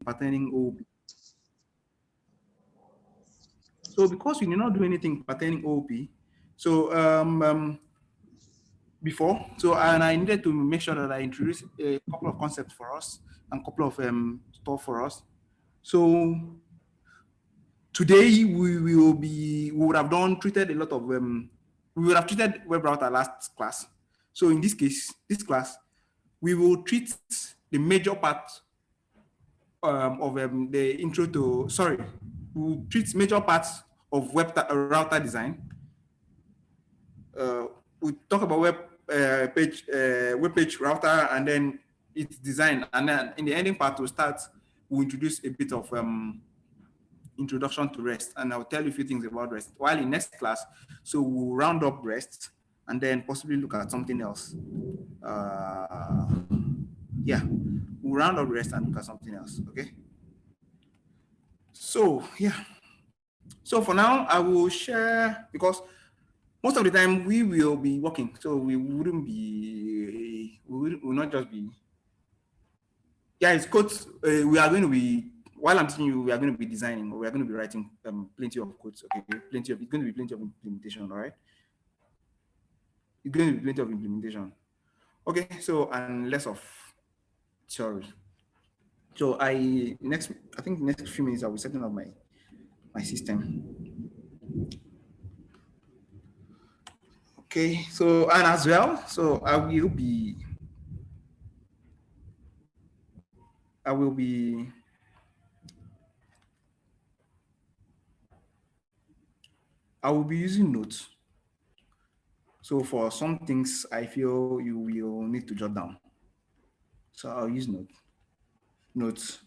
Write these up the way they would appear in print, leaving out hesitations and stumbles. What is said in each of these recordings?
pertaining OOP. So because we did not do anything pertaining OOP, so before, so and I needed to make sure that I introduce a couple of concepts for us and a couple of stuff for us. So today we would have treated a lot of we would have treated web router last class. So in this case, this class, we will treat the major part of the intro to, sorry, we'll treat major parts of web router design. We'll talk about web page router and then its design. And then in the ending part, we'll introduce a bit of introduction to REST, and I'll tell you a few things about REST. While in next class, so we'll round up REST and then possibly look at something else. Yeah, we'll round up REST and look at something else, okay? So, yeah. So for now, I will share, because most of the time we will be working, so we will not just be, yeah, it's code. We are going to be, while I'm teaching you, we are going to be designing, or we are going to be writing plenty of codes, okay? It's going to be plenty of implementation, all right? It's going to be plenty of implementation. Okay, so, and less of theory. So I think next few minutes I'll be setting up my system. Okay, so, and as well, so I will be using notes. So for some things, I feel you will need to jot down. So I'll use notes.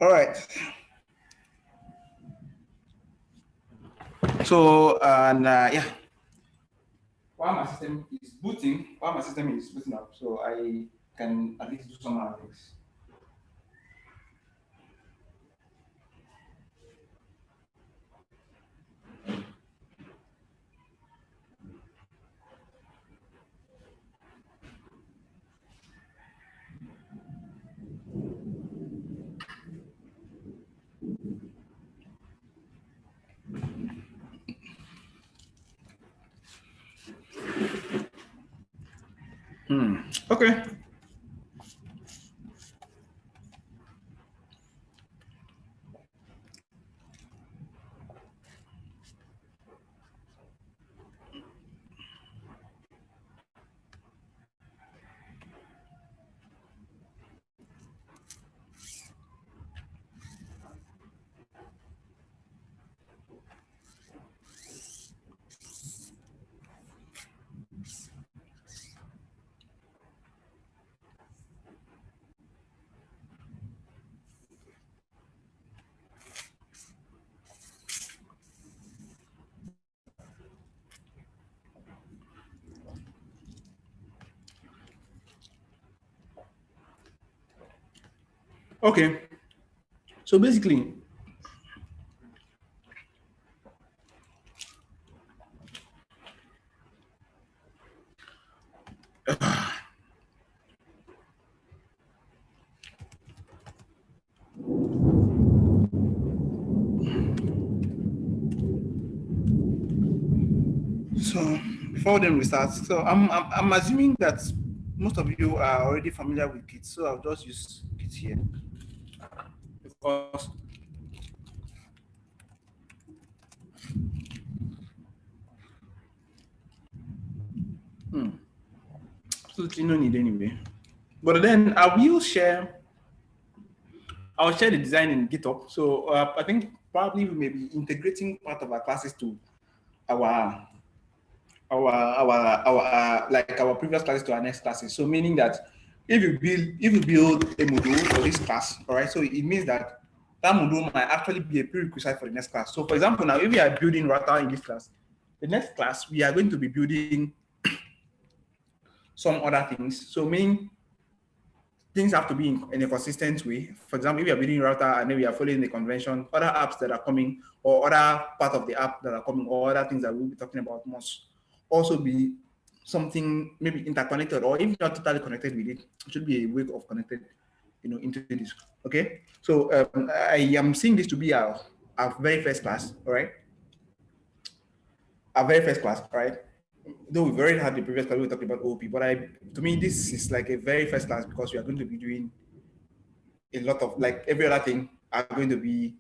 All right. So, and yeah. While my system is booting up, so I can at least do some other things. Okay. Okay. So basically, so before then we start, so I'm assuming that most of you are already familiar with Git, so I'll just use Git here because absolutely no need anyway. But then I'll share the design in GitHub. So I think probably we may be integrating part of our classes to our like our previous classes to our next classes. So meaning that if you build a module for this class, all right, so it means that module might actually be a prerequisite for the next class. So for example, now if we are building router in this class, the next class we are going to be building some other things. So meaning things have to be in a consistent way. For example, if we are building router and then we are following the convention, other apps that are coming or other part of the app that are coming or other things that we'll be talking about must also be something maybe interconnected, or if not totally connected with it, it should be a way of connected, into this. Okay. So I am seeing this to be our very first class. All right. Our very first class. All right. Though we've already had the previous class, we were talking about OP, but to me, this is like a very first class because we are going to be doing a lot of, like, every other thing are going to be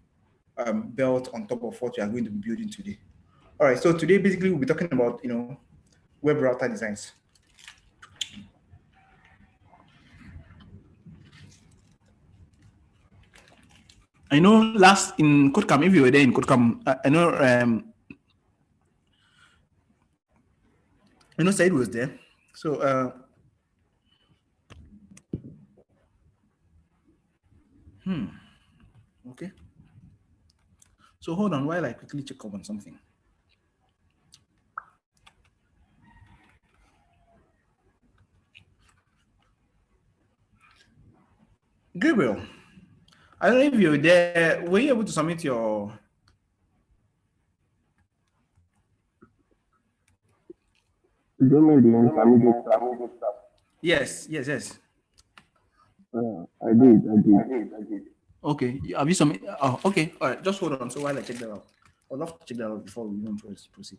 built on top of what we are going to be building today. All right. So today, basically, we'll be talking about, web router designs. I know last in KodeCamp, if you were there in KodeCamp, I know Said was there. So okay. So hold on while I quickly check up on something. Gabriel, I don't know if you were there. Were you able to submit your? Do you mean the intermediate stuff? Yes. I did. Okay. Have you submitted? Oh, okay. All right. Just hold on. So while I check that out, I'd love to check that out before we even proceed.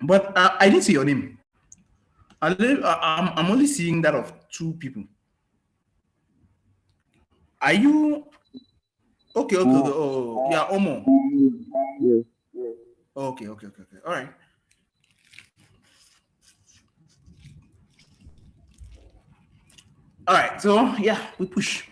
But I didn't see your name. I'm only seeing that of 2 people. Are you okay? Oh, yeah, Omo. Yes. Okay. All right. All right. So yeah, we push.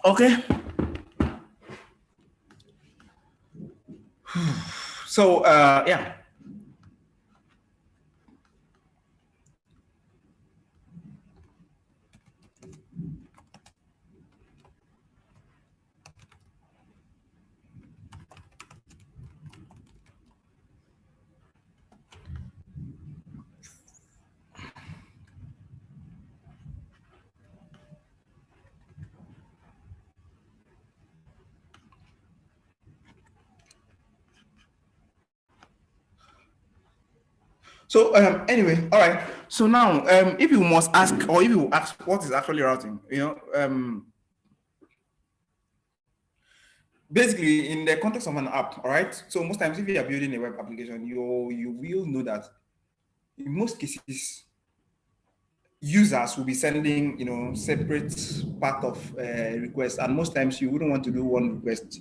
Okay. So yeah. So anyway, all right. So now, if you must ask, or if you ask, what is actually routing? Basically, in the context of an app, all right. So most times, if you are building a web application, you will know that in most cases, users will be sending, separate part of requests, and most times you wouldn't want to do one request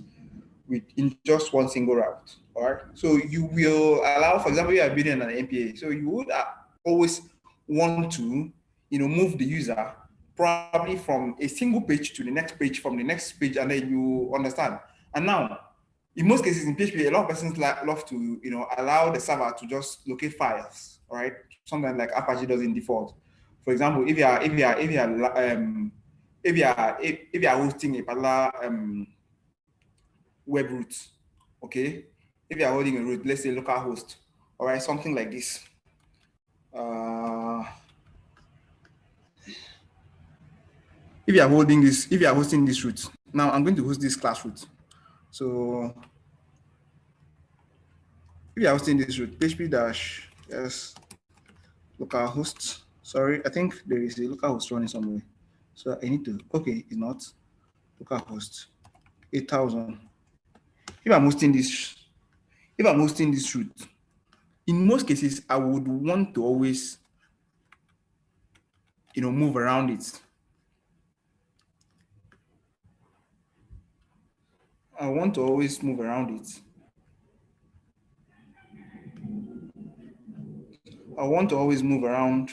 in just one single route. All right. So you will allow, for example, you are building an MPA. So you would always want to, move the user probably from a single page to the next page, from the next page, and then you understand. And now, in most cases in PHP, a lot of persons love to, allow the server to just locate files. All right. Something like Apache does in default. For example, if you are hosting a particular web root, okay? If you are holding a root, let's say localhost, all right, something like this. If you are hosting this root, now I'm going to host this class root. So if you're hosting this route, PHP dash yes localhost. Sorry, I think there is a localhost running somewhere. So I need to, okay, it's not localhost 8,000. If I'm hosting this, if I'm hosting this route, in most cases, I would want to always, move around it. I want to always move around it. I want to always move around.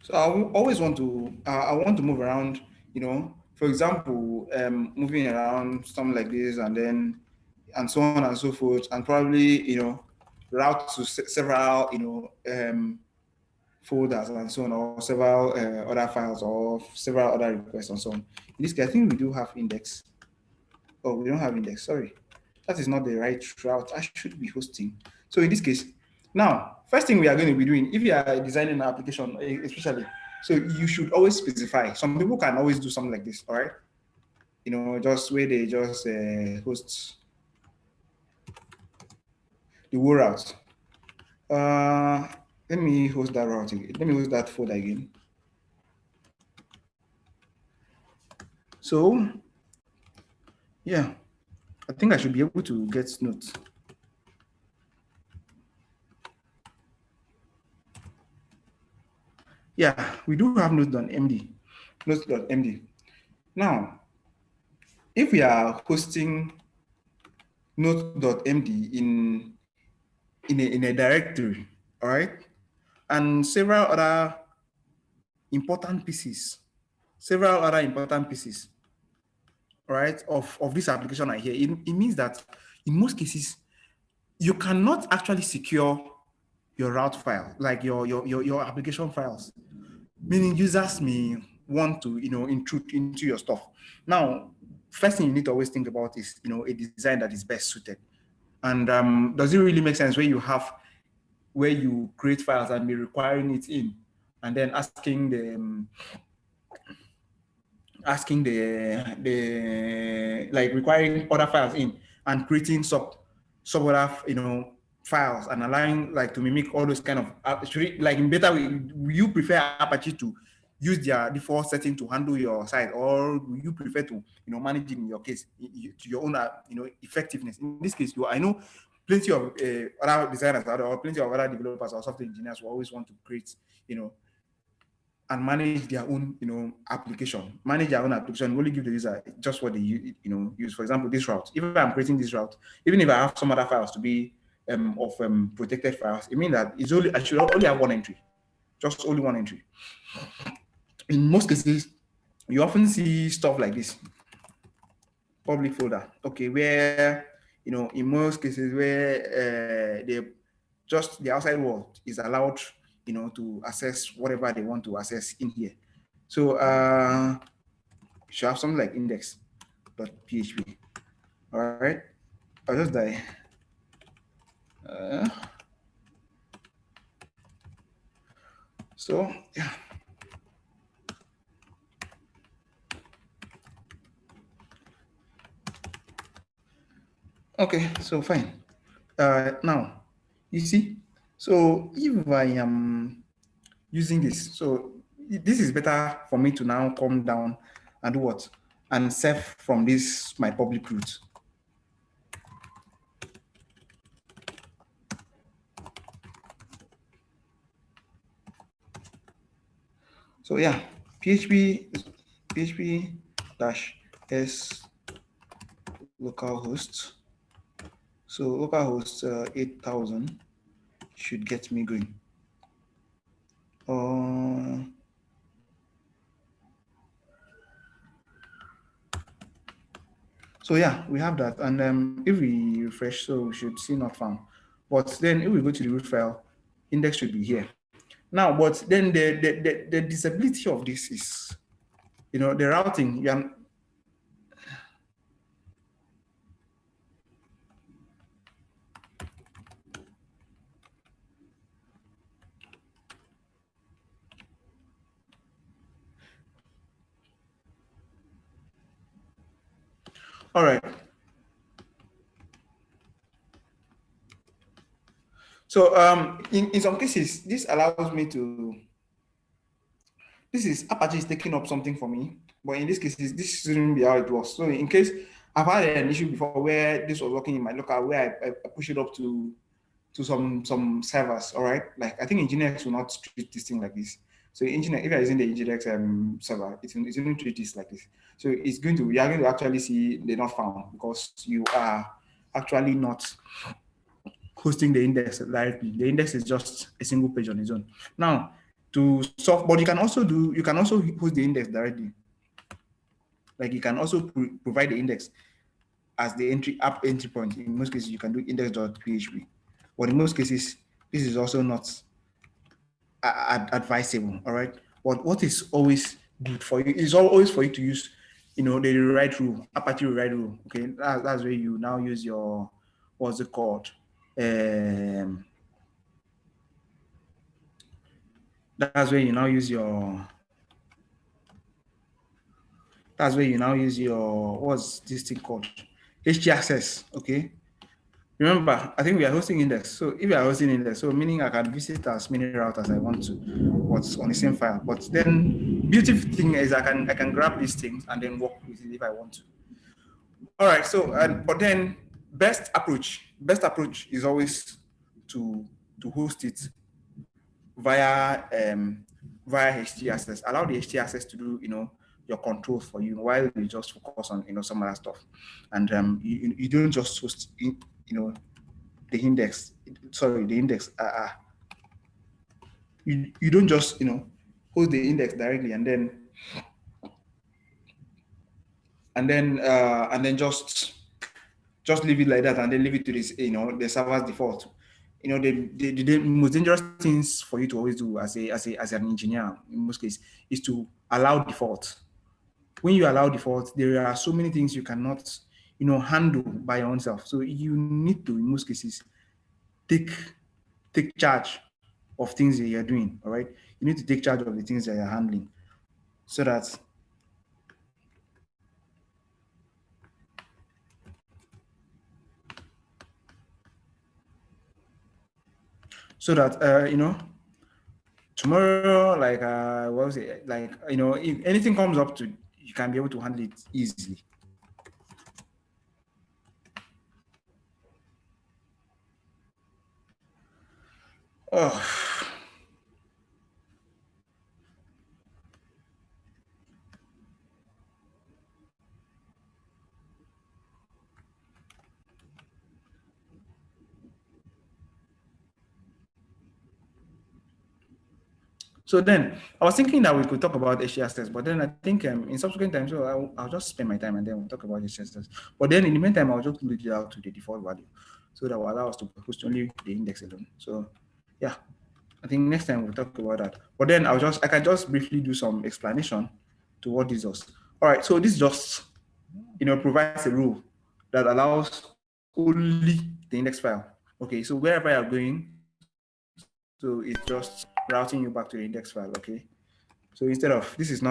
So always want to, I want to move around, for example, moving around something like this and so on and so forth, and probably, route to several, folders and so on, or several other files or several other requests and so on. In this case, I think we do have index. Oh, we don't have index, sorry. That is not the right route I should be hosting. So in this case, now, first thing we are going to be doing, if you are designing an application, especially, so you should always specify. Some people can always do something like this, all right? Just where they just host the whole route. Let me host that route again. Let me host that folder again. So, yeah, I think I should be able to get notes. Yeah, we do have notes.md. Notes.md. Now, if we are hosting notes.md in a directory, all right, and several other important pieces, all right, of this application right here, it means that in most cases, you cannot actually secure your route file, like your application files, meaning users may want to, intrude into your stuff. Now, first thing you need to always think about is, a design that is best suited. And does it really make sense where you create files and be requiring it in, and then asking the like requiring other files in and creating sub other files and allowing like to mimic all those kind of like in beta you prefer Apache to use their default setting to handle your site, or do you prefer to manage it in your case to your own effectiveness? In this case, I know plenty of other designers or plenty of other developers or software engineers who always want to create and manage their own, manage their own application, only give the user just what they use. For example, this route. If I'm creating this route, even if I have some other files to be of protected files, it means that I should only have one entry, just only one entry. In most cases, you often see stuff like this, public folder. Okay, where in most cases where the outside world is allowed, to access whatever they want to access in here. So you should have something like index.php. All right, I'll just die. So yeah. Okay, so fine. Now, you see, so if I am using this, so this is better for me to now come down and do what? And serve from this, my public route. So yeah, php dash s localhost. So localhost 8,000 should get me going. So yeah, we have that. And if we refresh, so we should see not found. But then if we go to the root file, index should be here. Now, but then the disability of this is, the routing. All right. So in some cases, this allows me to, this is Apache is taking up something for me, but in this case, this shouldn't be how it was. So in case I've had an issue before where this was working in my local, where I push it up to some servers, all right? Like I think Nginx will not treat this thing like this. So Nginx, if you're using the Nginx server, it's going to treat this like this. So it's going to, you're going to actually see they're not found because you are actually not hosting the index directly. The index is just a single page on its own. Now, to solve, but you can also host the index directly. Like you can also provide the index as the app entry point. In most cases, you can do index.php. But in most cases, this is also not advisable. All right. But what is always good for you is always for you to use, the rewrite rule, Apache rewrite rule. Okay, that's where you now use your, what's it called? That's where you now use your. That's where you now use your, what's this thing called? HT okay? Remember, I think we are hosting index. So if you are hosting index, so meaning I can visit as many routes as I want to, what's on the same file. But then beautiful thing is I can grab these things and then work with it if I want to. All right. So but then best approach is always to host it via via HT Allow the HT to do your controls for you while you just focus on some other stuff, and you don't just host the index. Sorry, the index. You don't just host the index directly and then just leave it like that and then leave it to this the server's default. The most dangerous things for you to always do as an engineer in most cases is to allow default. When you allow default, there are so many things you cannot handle by your own self. So you need to, in most cases, take charge of things that you're doing. All right, you need to take charge of the things that you're handling, so that tomorrow, like what was it, like if anything comes up to, you can be able to handle it easily. Oh. So then I was thinking that we could talk about HTSS, but then I think in subsequent times, so I'll just spend my time and then we'll talk about HTSS. But then in the meantime, I'll just leave it out to the default value, so that will allow us to host only the index alone. So yeah, I think next time we'll talk about that. But then I can just briefly do some explanation to what this does. All right, so this just provides a rule that allows only the index file. Okay, so wherever you're going, so it's just routing you back to the index file. Okay, so instead of this is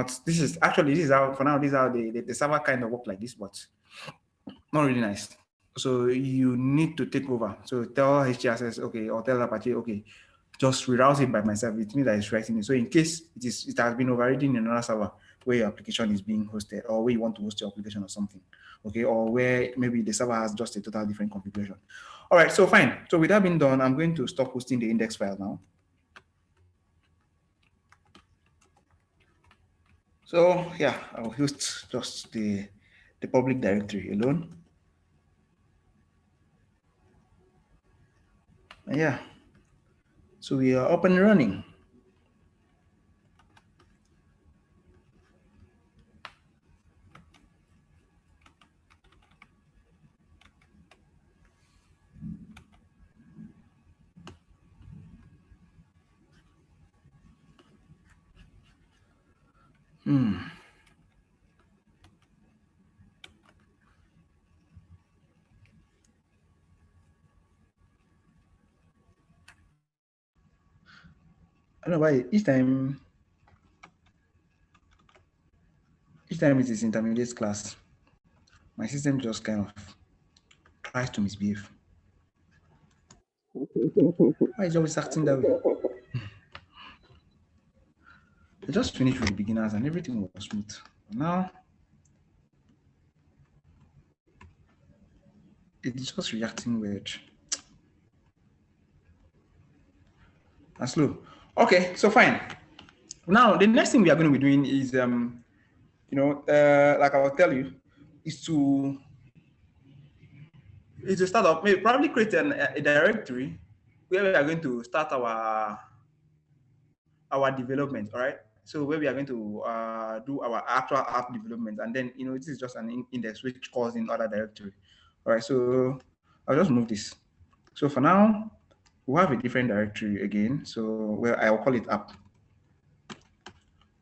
how for now this is how the server kind of work like this, but not really nice. So you need to take over. So tell HTSS, okay, or tell Apache, okay, just reroute it by myself. It means that it's writing it. So in case it has been overridden in another server where your application is being hosted, or where you want to host your application or something, okay, or where maybe the server has just a total different configuration. All right, so fine. So with that being done, I'm going to stop hosting the index file now. So yeah, I'll host just the public directory alone. And yeah, so we are up and running. I don't know why each time it is intermediate class. My system just kind of tries to misbehave. Why is it always acting that way? I just finished with the beginners and everything was smooth. Now it's just reacting weird and slow. Okay, so fine. Now the next thing we are going to be doing is like I will tell you, is to start up, maybe probably create a directory where we are going to start our development. All right. So where we are going to do our actual app development, and then this is just an index which calls in other directory. All right. So I'll just move this. So for now, we'll have a different directory again. So where I will call it app.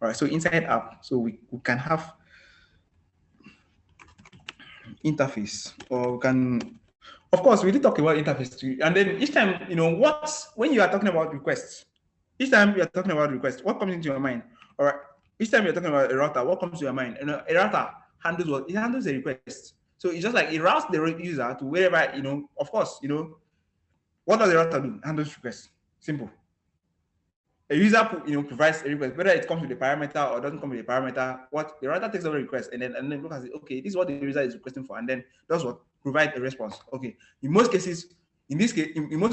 All right. So inside app, so we can have interface, or we can, of course, we did talk about interface too. And then each time, when you are talking about requests, each time you are talking about requests, what comes into your mind? All right. Each time you're talking about a router, what comes to your mind? A router handles what? It handles a request. So it's just like it routes the user to wherever, of course, what does the router do? Handles requests. Simple. A user provides a request, whether it comes with a parameter or doesn't come with a parameter. What the router takes over a request and then look at it. Okay, this is what the user is requesting for, and then does what? Provide a response. Okay. In most cases, in most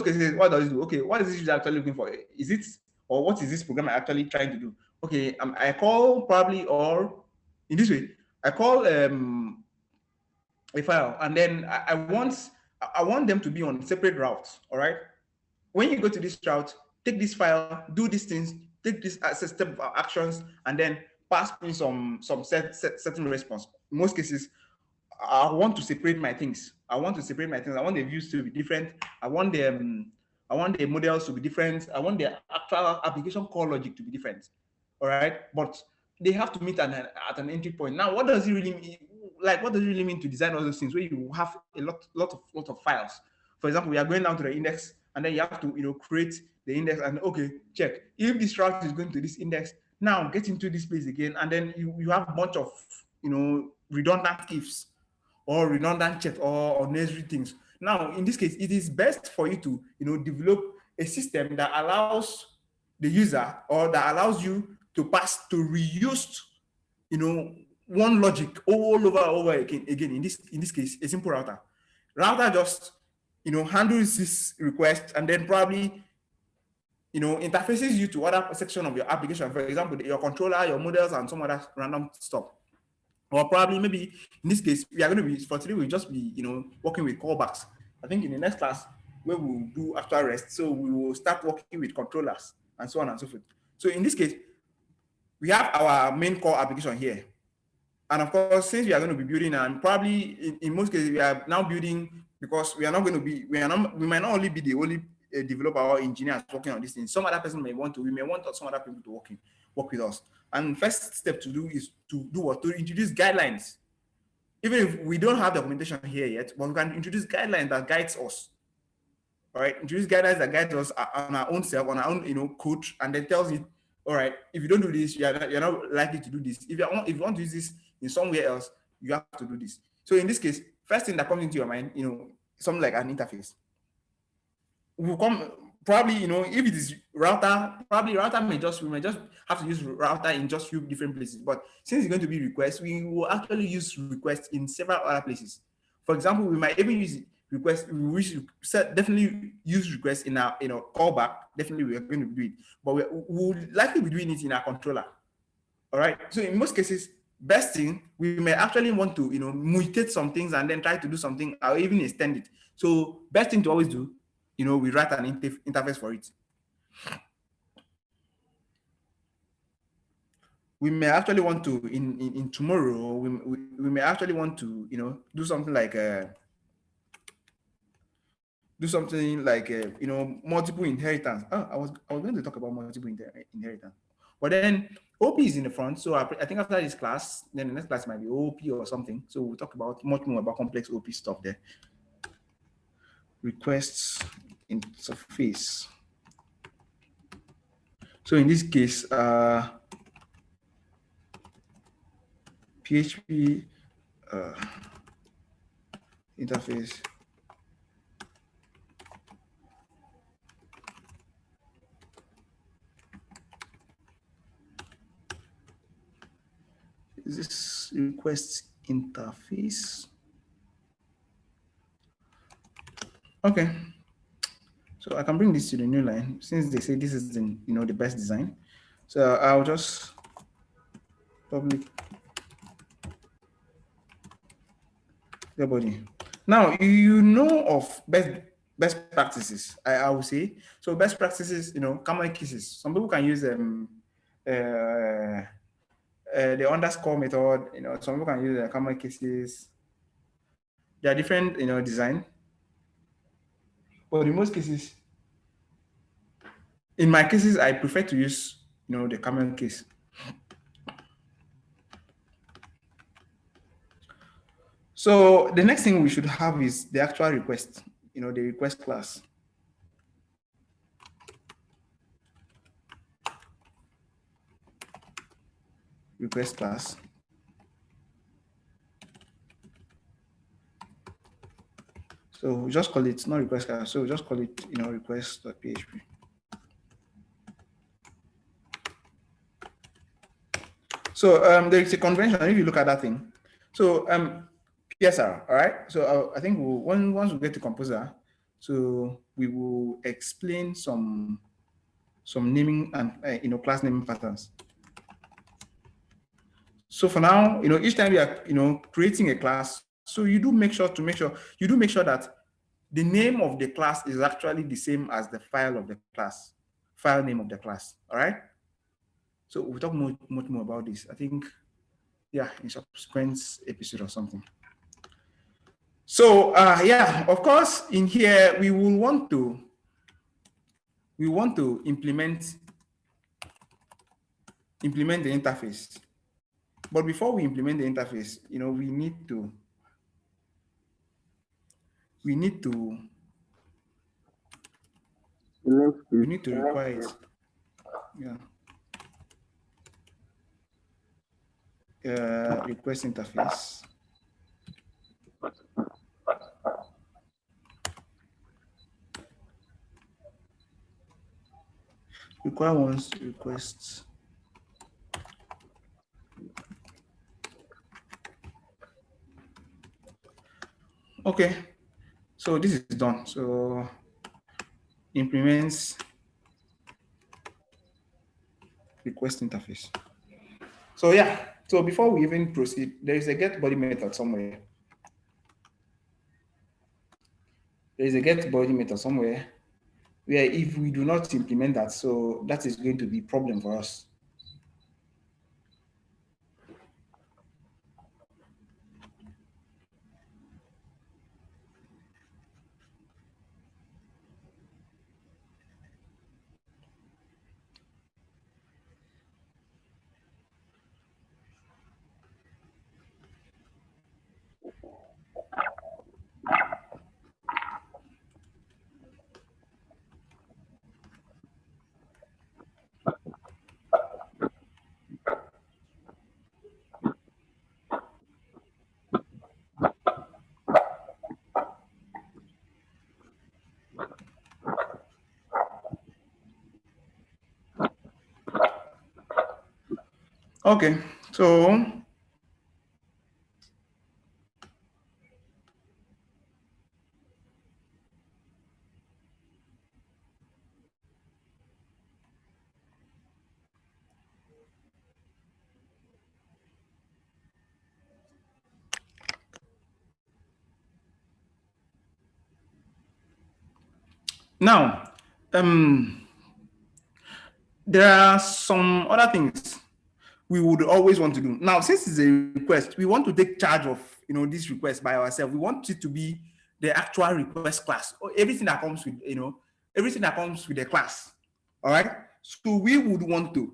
cases, what does it do? Okay, what is this user actually looking for? Is it, or what is this program actually trying to do? Okay, I call probably, or in this way, I call a file, and then I want them to be on separate routes. All right. When you go to this route, take this file, do these things, take this step of actions, and then pass in some certain response. In most cases, I want to separate my things. I want the views to be different. I want the models to be different. I want the actual application call logic to be different. All right, but they have to meet at an entry point. Now, what does it really mean? Like, what does it really mean to design all those things where you have a lot of files? For example, we are going down to the index, and then you have to create the index, and okay, check if this route is going to this index. Now get into this place again, and then you have a bunch of redundant ifs or redundant check or necessary things. Now, in this case, it is best for you to develop a system that allows the user, or that allows you to pass to reused one logic all over again. In this case, a simple router just handles this request, and then probably interfaces you to other section of your application. For example, your controller, your models, and some other random stuff. Or probably, maybe in this case, we are going to be, for today, we'll just be working with callbacks. I think in the next class where we'll do after rest, so we will start working with controllers and so on and so forth. So in this case, we have our main core application here. And of course, since we are going to be building, and probably in most cases we are now building, because we might not only be the only developer or engineers working on this thing. Some other person we may want some other people to work with us. And first step to do is to do what? To introduce guidelines. Even if we don't have documentation here yet, but we can introduce guidelines that guides us. All right, introduce guidelines that guide us on our own self, on our own code, and then tells it, all right, if you don't do this, you're not likely to do this. If you want to use this in somewhere else, you have to do this. So in this case, first thing that comes into your mind, something like an interface. Will come probably, if it is router, probably router we may just have to use router in just few different places. But since it's going to be request, we will actually use request in several other places. For example, we might even use request. Definitely use request in our callback. Definitely, we are going to do it, but we'll likely be doing it in our controller. All right. So in most cases, best thing, we may actually want to mutate some things and then try to do something or even extend it. So best thing to always do, we write an interface for it. We may actually want to in tomorrow. We may actually want to do something like multiple inheritance. Oh, I was going to talk about multiple inheritance, but then OP is in the front. So I think after this class, then the next class might be OP or something. So we'll talk about much more about complex OP stuff there. Requests interface. So in this case, PHP interface. Is this request interface? Okay. So I can bring this to the new line since they say this is the the best design. So I'll just public the body. Now you know of best practices. I would say so. Best practices, common cases. Some people can use the underscore method. Some people can use common cases. There are different design, but in most cases, in my cases, I prefer to use the camel case. So the next thing we should have is the actual request, the request class. Request class. So we just call it not request class. So we just call it request.php. So there is a convention. If you look at that thing, so PSR, all right. So I think once we get to Composer, so we will explain some naming and class naming patterns. So for now, each time you are creating a class, so you do make sure that the name of the class is actually the same as the file of the class, file name of the class. All right. So we'll talk much more about this, I think, yeah, in subsequent episode or something. So yeah, of course, in here we will want to implement the interface. But before we implement the interface, we need to require it. Yeah. Request interface. Require once requests. Okay, so this is done. So implements request interface. So yeah, so before we even proceed, there is a get body method somewhere. There is a get body method somewhere where if we do not implement that, so that is going to be a problem for us. Okay, so now there are some other things we would always want to do. Now, since it's a request, we want to take charge of this request by ourselves. We want it to be the actual request class, or everything that comes with everything that comes with the class. All right. So we would want to,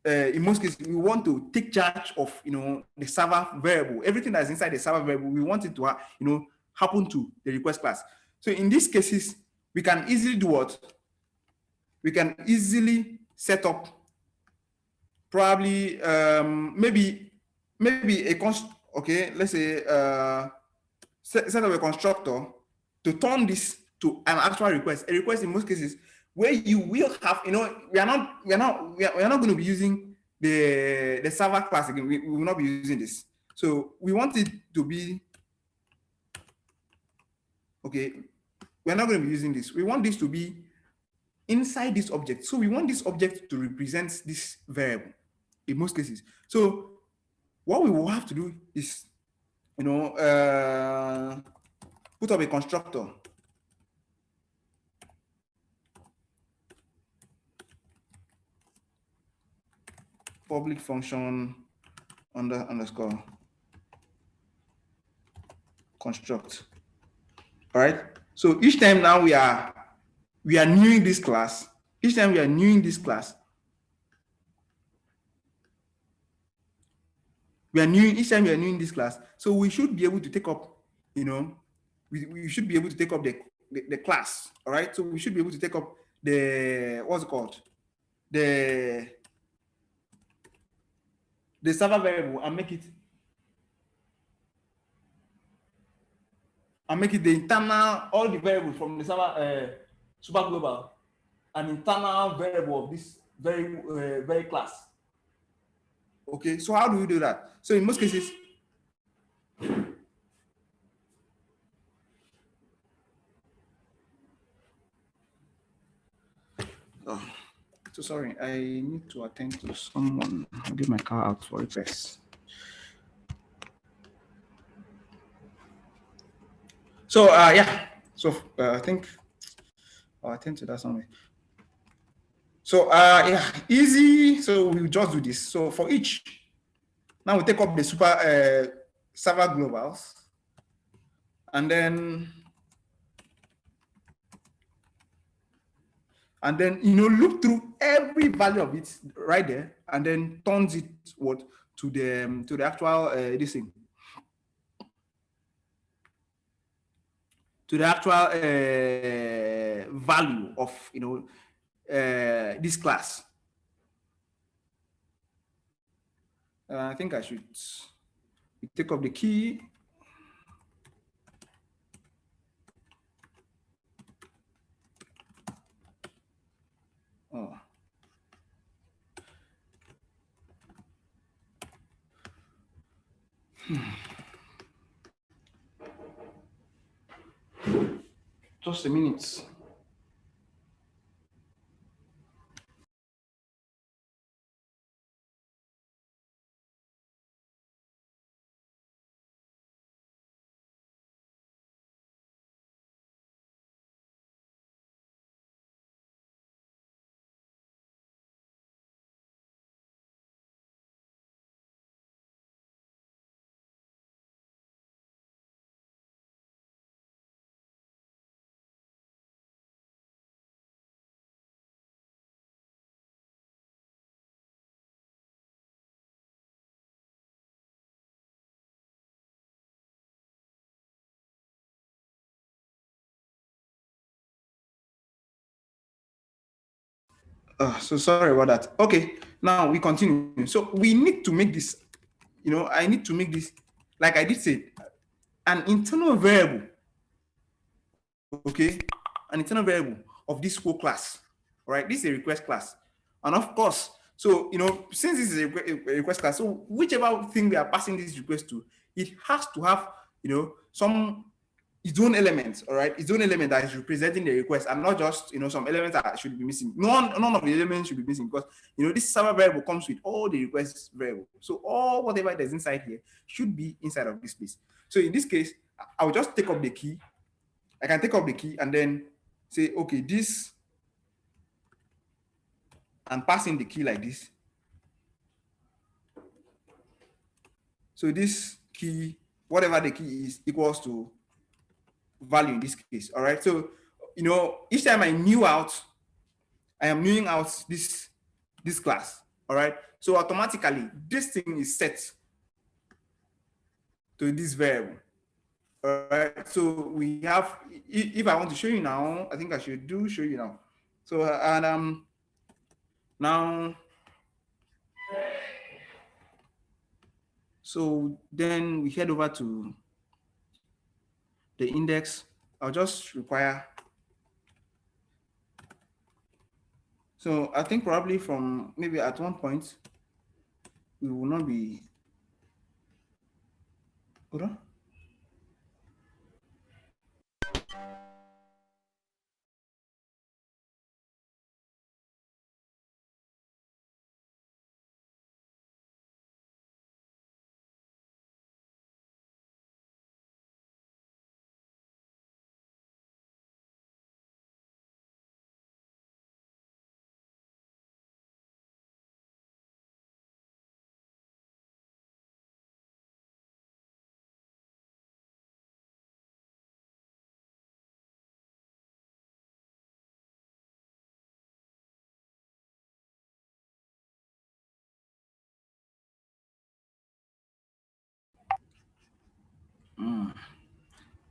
in most cases, we want to take charge of the server variable. Everything that's inside the server variable, we want it to happen to the request class. So in these cases, we can easily do what? We can easily set up probably maybe a const. Okay, let's say set up a constructor to turn this to an actual request. A request in most cases where you will have, we are not going to be using the server class again. We will not be using this. So we want it to be, okay, we're not going to be using this. We want this to be inside this object. So we want this object to represent this variable in most cases. So what we will have to do is, put up a constructor. Public function underscore construct. All right. So each time now we are newing this class. Each time we are newing this class, each time we are newing this class. So we should be able to take up, we should be able to take up the class. All right. So we should be able to take up the, what's it called? The server variable and make it the internal, all the variables from the server super global, an internal variable of this very class. Okay, so how do we do that? So in most cases, so sorry, I need to attend to someone. I'll get my car out for repairs. So yeah, so I think I'll attend to that somewhere. So yeah, easy. So we'll just do this. So for each, now we take up the super server globals, and then look through every value of it right there, and then turns it to the actual this thing, to the actual value of this class. I think I should take up the key. Oh. Just a minute. So sorry about that. Okay, now we continue. So we need to make this, I need to make this, like I did say, an internal variable. Okay, an internal variable of this whole class. All right, this is a request class, and of course, so since this is a request class, so whichever thing we are passing this request to, it has to have some its own element, all right, its own element that is representing the request, and not just some elements that should be missing. None of the elements should be missing, because this server variable comes with all the request variable. So all whatever that's inside here should be inside of this place. So in this case, I will just take up the key. I can take up the key and then say, okay, this, and pass in the key like this. So this key, whatever the key is, equals to value in this case. All right. So, each time I am newing out this class. All right. So automatically this thing is set to this variable. All right. So we have, if I want to show you now, I think I should show you now. So, and now, so then we head over to the index. I'll just require. So I think probably from maybe at one point, we will not be, hold on.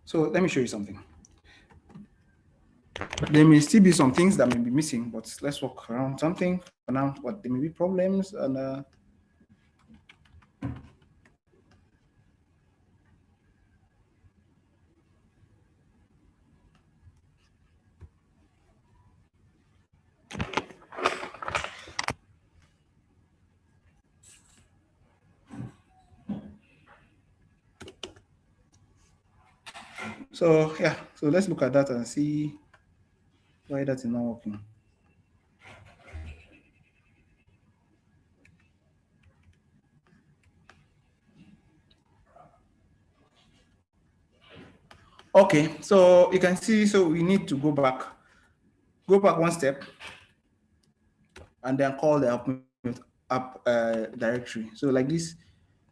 So let me show you something. There may still be some things that may be missing, but let's work around something for now. But there may be problems, and so yeah. So let's look at that and see why that is not working. Okay, so you can see, so we need to go back one step, and then call the app directory. So like this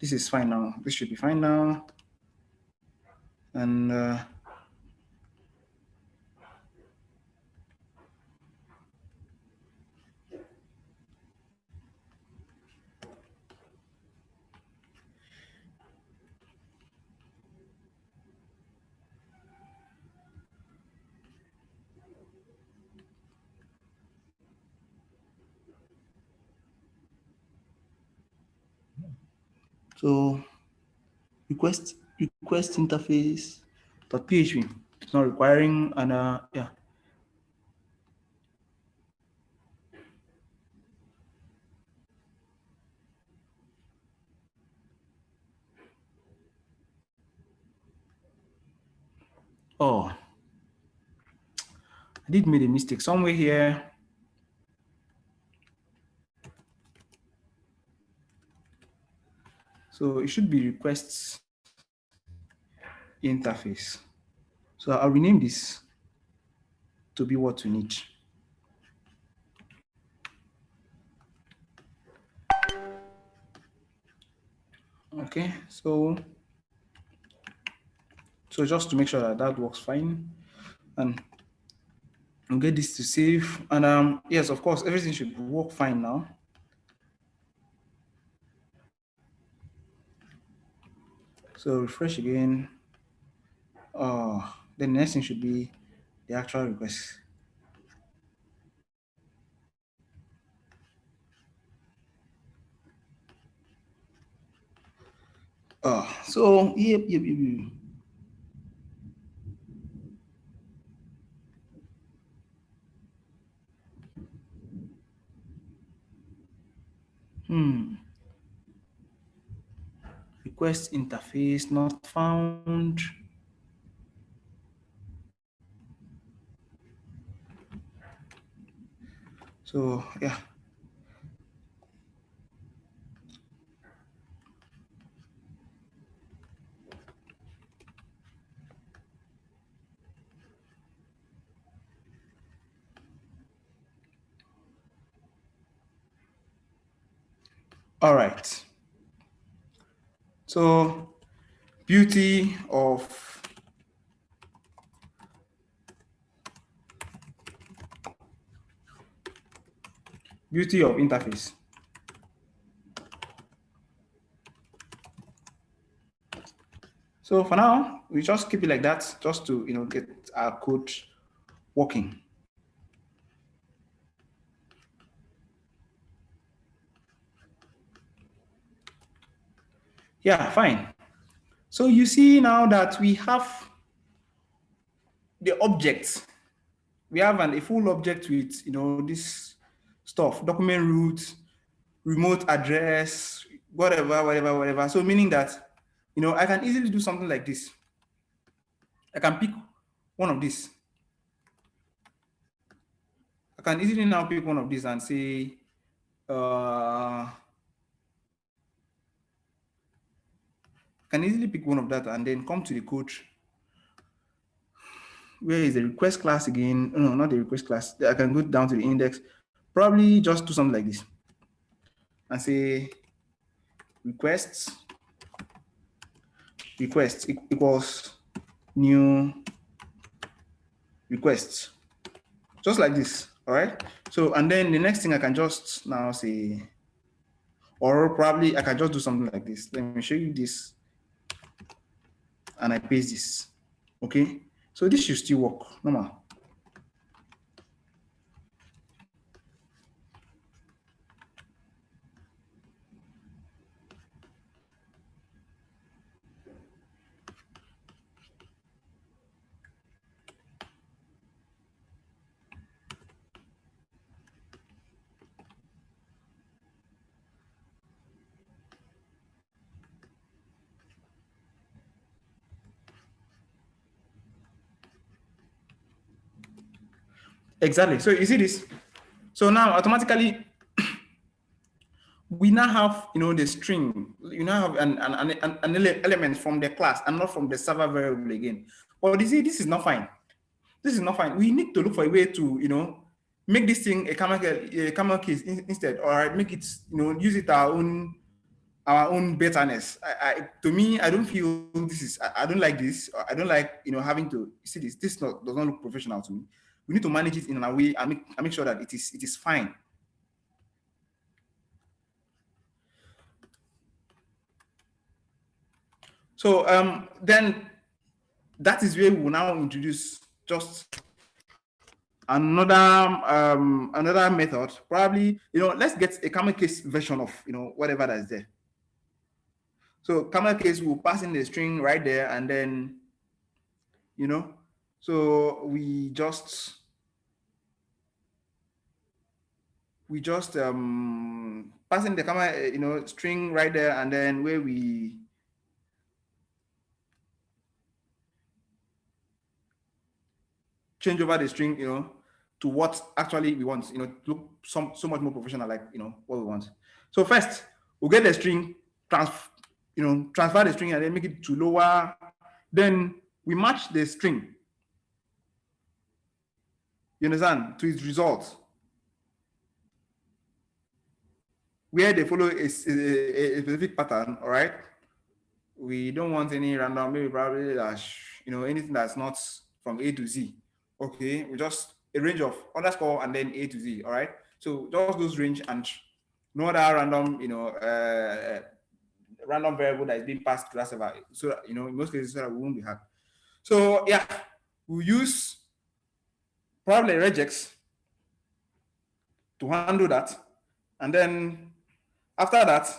is fine now. This should be fine now. And so request interface .php. It's not requiring, and yeah. Oh, I did made a mistake somewhere here. So it should be requests interface. So I'll rename this to be what we need. Okay, so just to make sure that that works fine, and I'll get this to save. And yes, of course, everything should work fine now. So refresh again. Then the next thing should be the actual request. So yep. Request interface not found. So yeah. All right. So beauty of interface. So for now, we just keep it like that, just to get our code working. Yeah, fine. So you see now that we have the object. We have a full object with, this stuff, document root, remote address, whatever. So meaning that, I can easily do something like this. I can pick one of these. I can easily now pick one of these and say, can easily pick one of that and then come to the code. Where is the request class again? No, not the request class. I can go down to the index, probably just do something like this and say request equals new requests, just like this. All right. So, and then the next thing I can just now say, or probably I can just do something like this. Let me show you this. And I paste this. Okay. So this should still work normal. Exactly. So you see this. So now automatically we now have, the string. You now have an element from the class and not from the server variable again. But you see, this is not fine. This is not fine. We need to look for a way to, make this thing a camel case instead, or make it, use it our own betterness. To me, I don't feel this is. I don't like this. I don't like, having to see this. This does not look professional to me. We need to manage it in a way and make sure that it is fine. So then that is where we will now introduce just another method. Probably, let's get a camel case version of, whatever that is there. So camel case will pass in the string right there, and then, so we just pass in the camel, string right there, and then where we change over the string, to what actually we want, look so much more professional, like, what we want. So first, we'll get the string, transfer the string and then make it to lower. Then we match the string, you understand, to its result, where they follow a specific pattern, all right? We don't want any random, maybe probably dash, anything that's not from A to Z. Okay, we just a range of underscore and then A to Z, all right? So just those range and no other random, random variable that is being passed to that server. So that, in most cases, so that we won't be hacked. So yeah, we'll use probably regex to handle that. And then after that,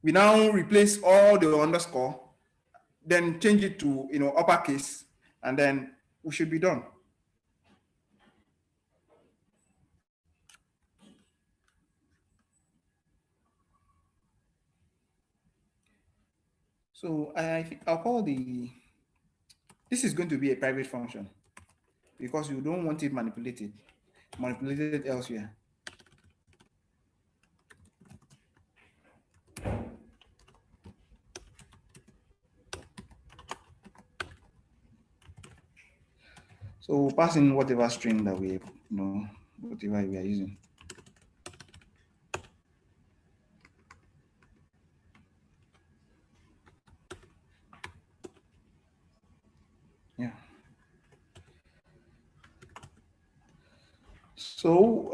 we now replace all the underscore, then change it to, uppercase, and then we should be done. So I think I'll call this is going to be a private function because you don't want it manipulated elsewhere. So we'll pass in whatever string that we, whatever we are using. Yeah. So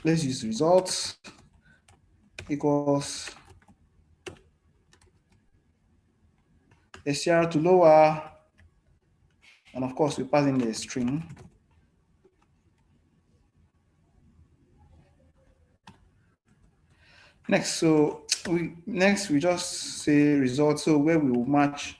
let's use results equals str to lower, and of course we pass in the string. Next, we just say result. So where we will match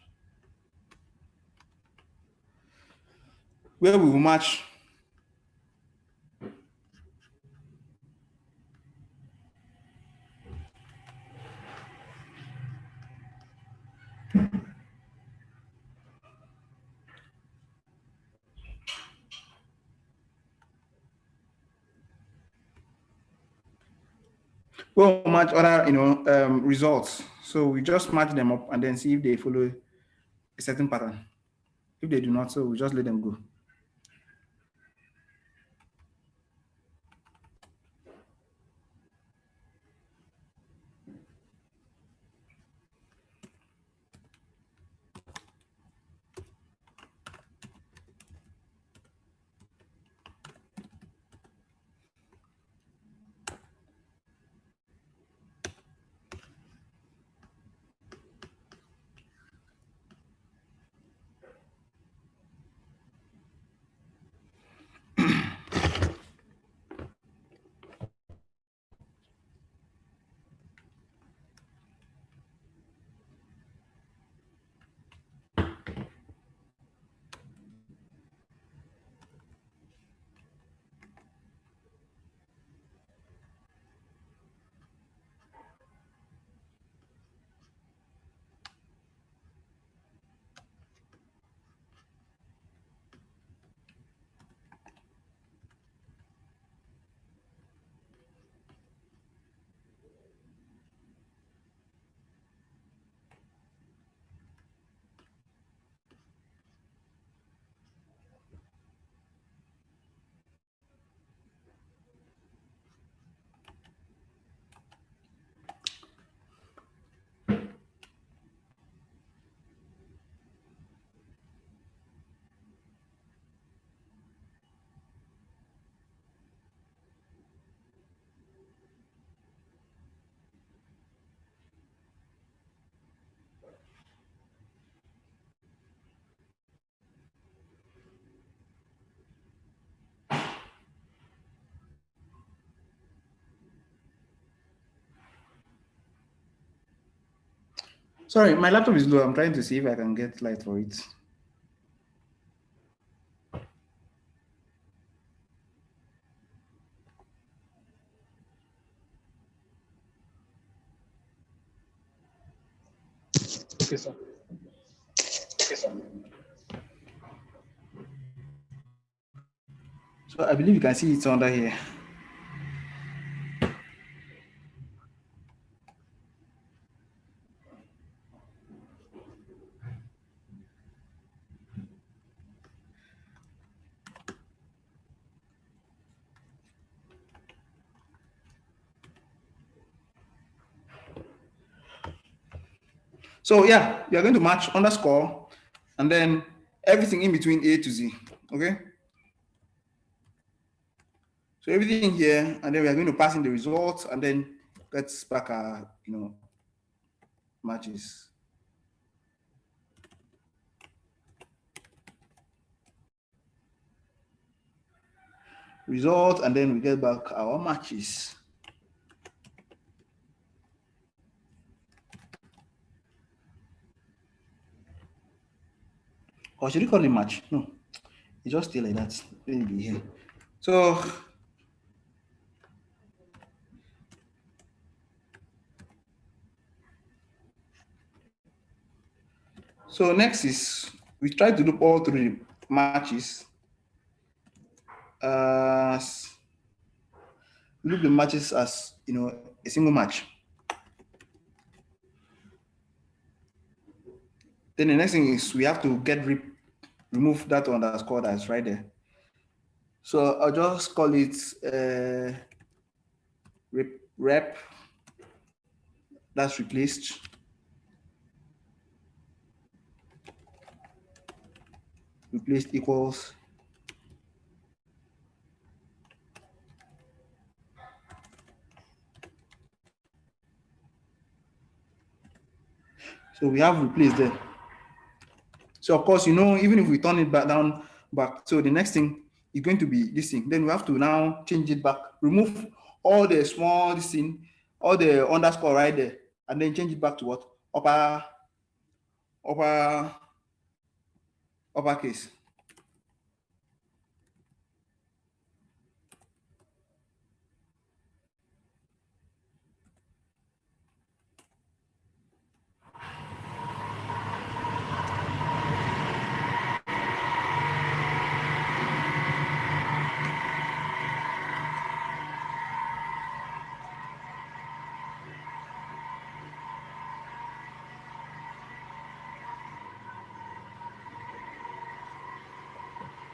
other results. So we just match them up and then see if they follow a certain pattern. If they do not, so we just let them go. Sorry, my laptop is low. I'm trying to see if I can get light for it. Okay, sir. So I believe you can see it's under here. So yeah, you're going to match underscore and then everything in between A to Z. Okay. So everything here, and then we are going to pass in the results and then let's back our matches. Result, and then we get back our matches. Or should we call it match? No, it's just still like that. Maybe here. So next is we try to loop all through the matches. Loop the matches as a single match. Then the next thing is we have to remove that underscore that's right there. So I'll just call it rep. That's replaced. Replaced equals So we have replace there. So of course, even if we turn it back, so the next thing is going to be this thing. Then we have to now change it back, remove all the small this thing, all the underscore right there, and then change it back to what? Upper uppercase.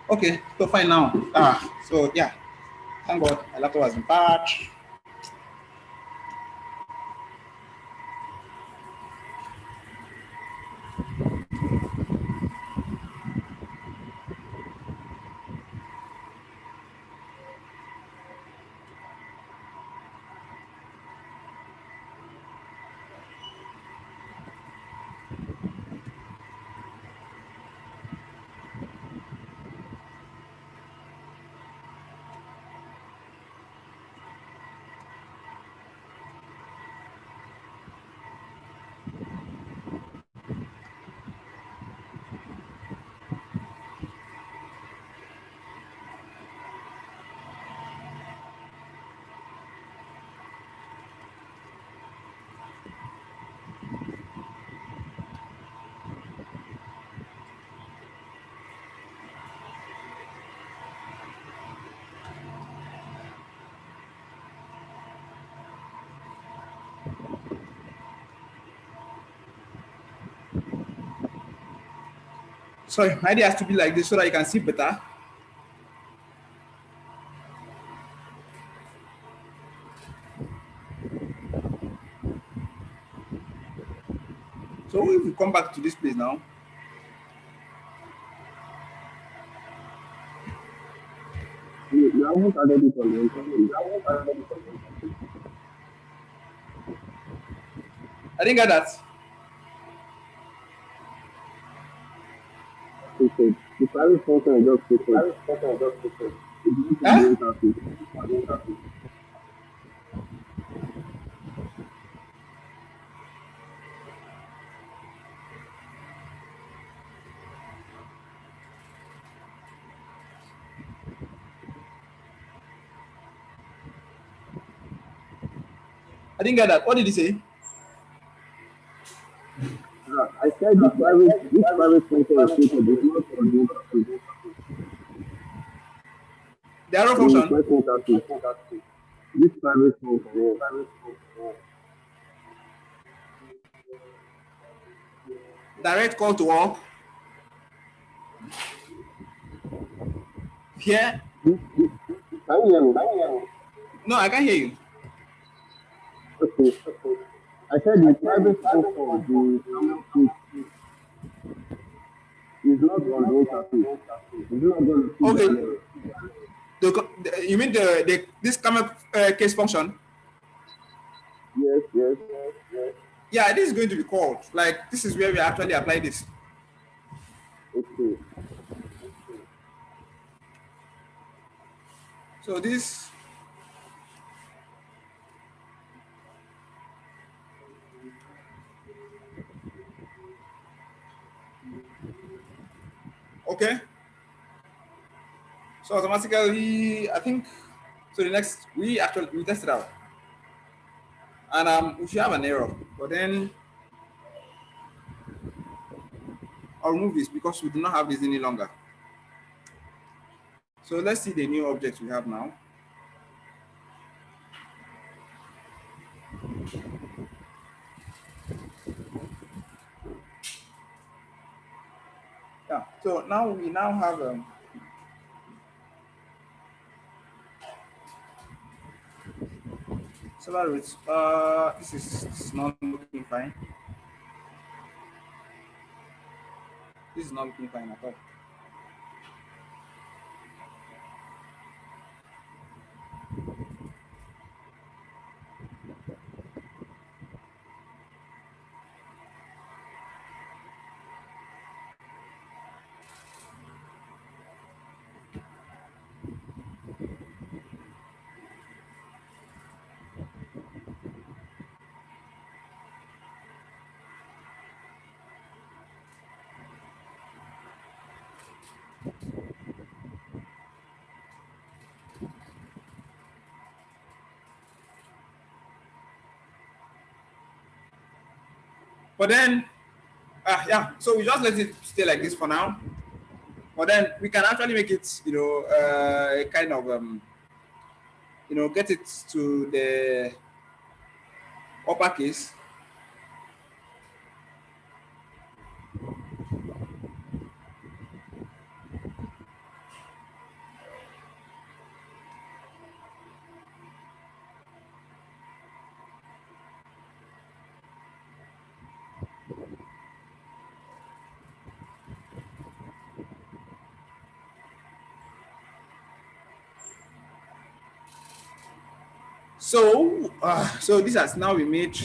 Okay, so fine now. So yeah, thank God my laptop has been patched. Sorry, my idea has to be like this so that you can see better. So if we come back to this place now, You haven't added it on the interface. I didn't get that. Stated. The private function is just stated. It's not on Huh? the interface. I didn't get that. What did he say? I said this private function is stated. It's not on the interface. The arrow The function. request interface. This private function, yes. Direct call to all. Here. Can you hear me? No, I can't hear you. Okay. I said the private function, the camel kit, is not on the interface. It's not going to feed Okay. an error. You mean this camel case function? Yes, yes. Yeah, this is going to be called. Like this is where we actually apply this. Okay. So this. Okay. So automatically, I think. So the next we test it out, and we should have an error. But then I'll remove this because we do not have this any longer. So let's see the new object we have now. Yeah. So now we have several routes. This is not looking fine. This is not looking fine at all. But then, yeah, so we just let it stay like this for now. But then we can actually make it, a kind of, get it to the uppercase. So this has now been made.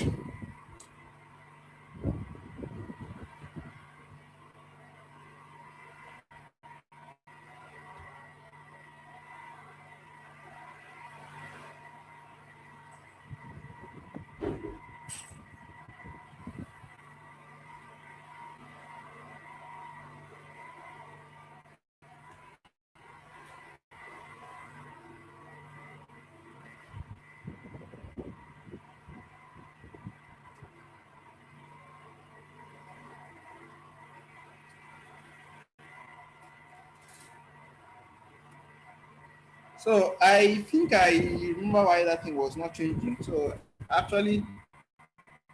So I think I remember why that thing was not changing. So actually,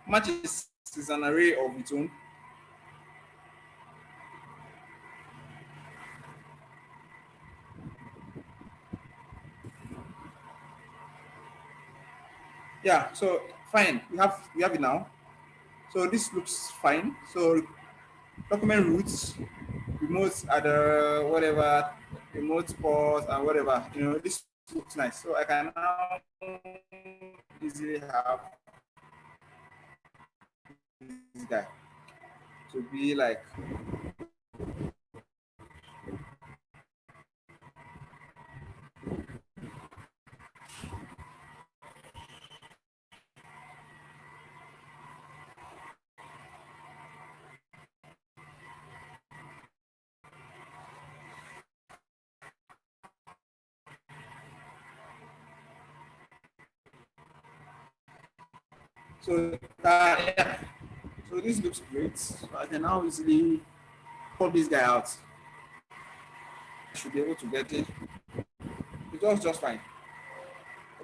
matches is an array of its own. Yeah. So fine, we have it now. So this looks fine. So document roots, remote other whatever, remote pause and whatever. This looks nice. So I can now easily have this guy to be like. So yeah. So this looks great. So I can now easily pull this guy out. I should be able to get it. It was just fine.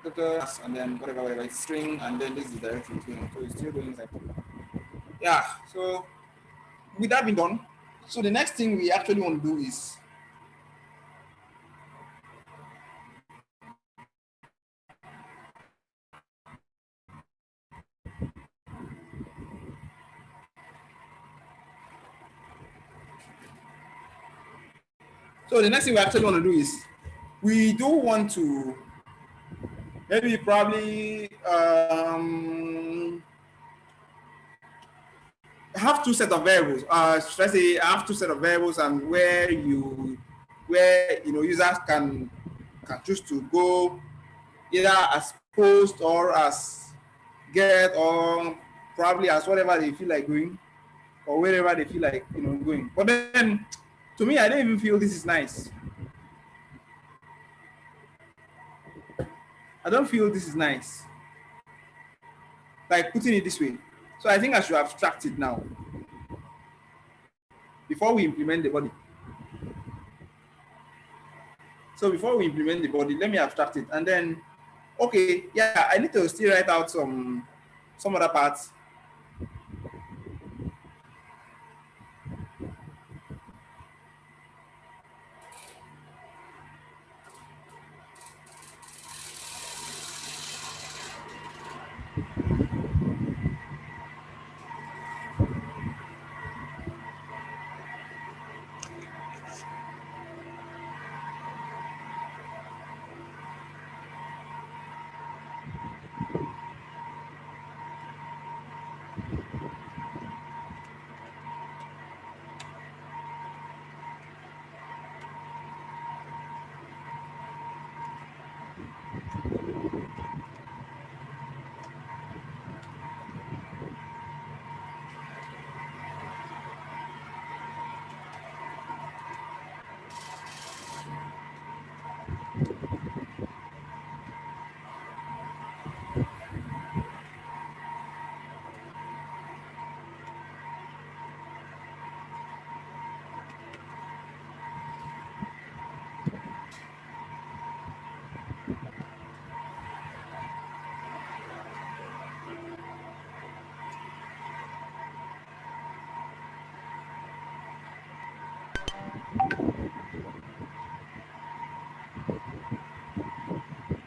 And then whatever, it's string, and then this is the direction it's going. So it's still going inside. Yeah. So with that being done, so the next thing we actually want to do is. So the next thing we actually want to do is we do want to maybe probably have two set of variables. Should I say I have two set of variables, and where users can choose to go either as post or as get, or probably as whatever they feel like going, or wherever they feel like going. But then to me, I don't even feel this is nice. I don't feel this is nice. Like putting it this way. So I think I should abstract it now before we implement the body. So before we implement the body, let me abstract it, and then okay, yeah, I need to still write out some other parts.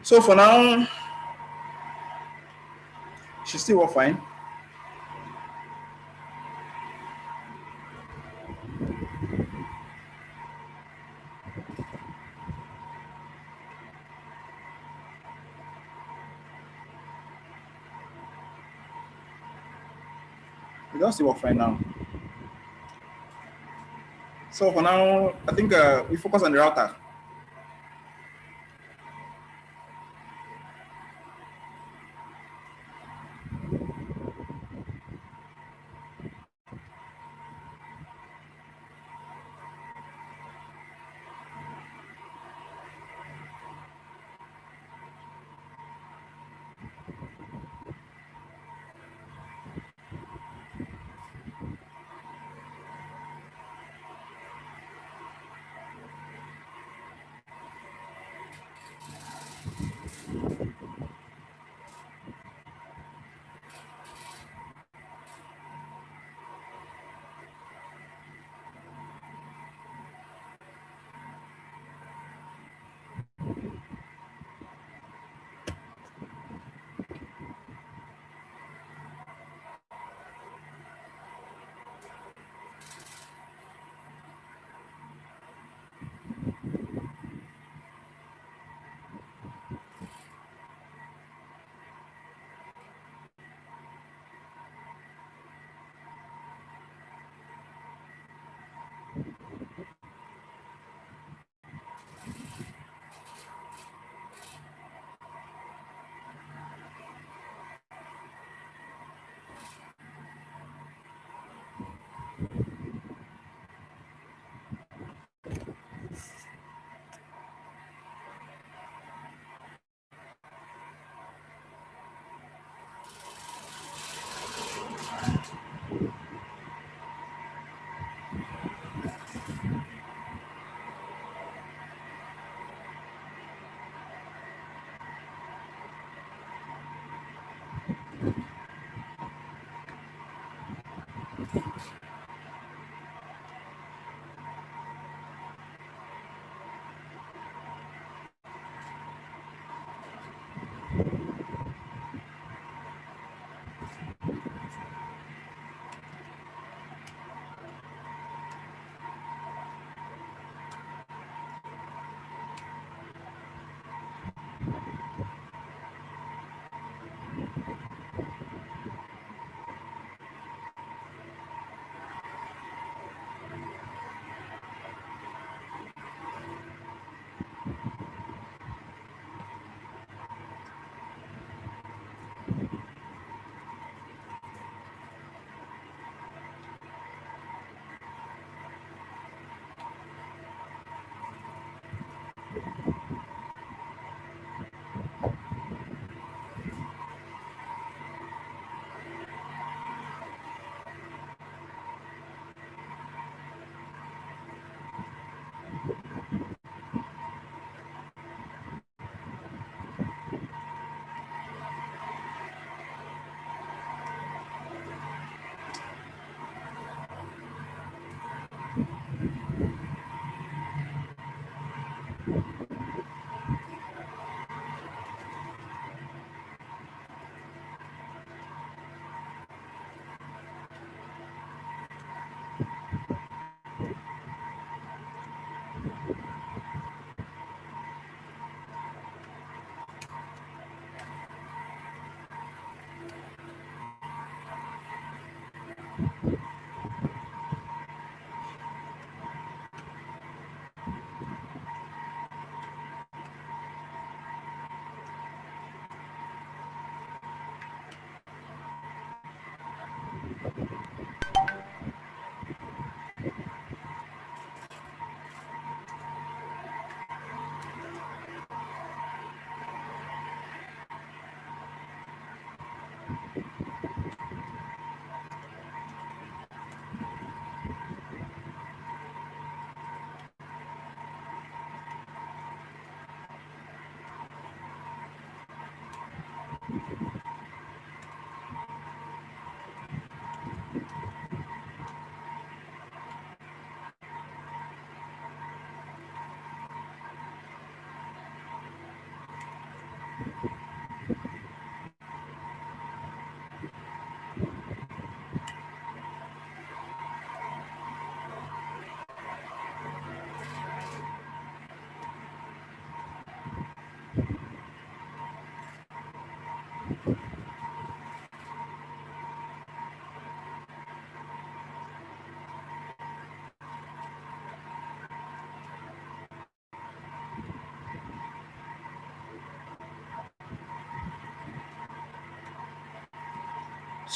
So for now, she still work fine. We don't still work fine now. So for now, I think we focus on the router.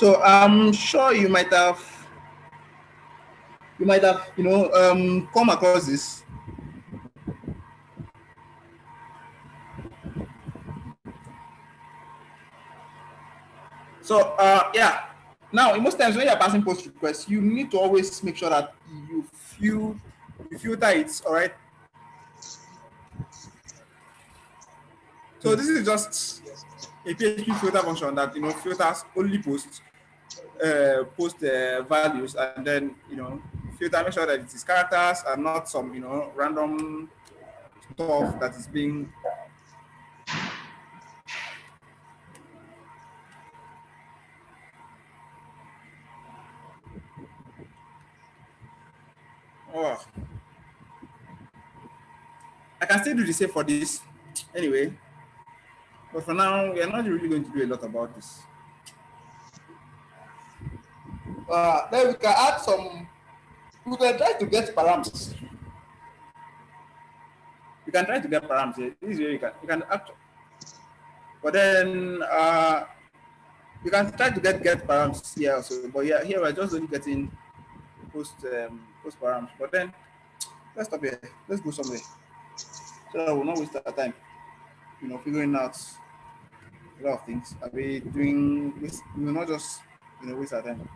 So I'm sure you might have come across this. So yeah. Now, in most times when you're passing post requests, you need to always make sure that you filter it. All right. So this is just a PHP filter function that filters only post values, and then filter, make sure that it is characters and not some random stuff that is being. Oh, I can still do the same for this anyway, but for now we are not really going to do a lot about this. Then we can add some. We can try to get params. You can try to get params. This is where you can act, but then you can try to get params here also. But yeah, here we're just only getting post params. But then let's stop here. Let's go somewhere so that we'll not waste our time. Figuring out a lot of things. Are we doing? We will not just waste our time.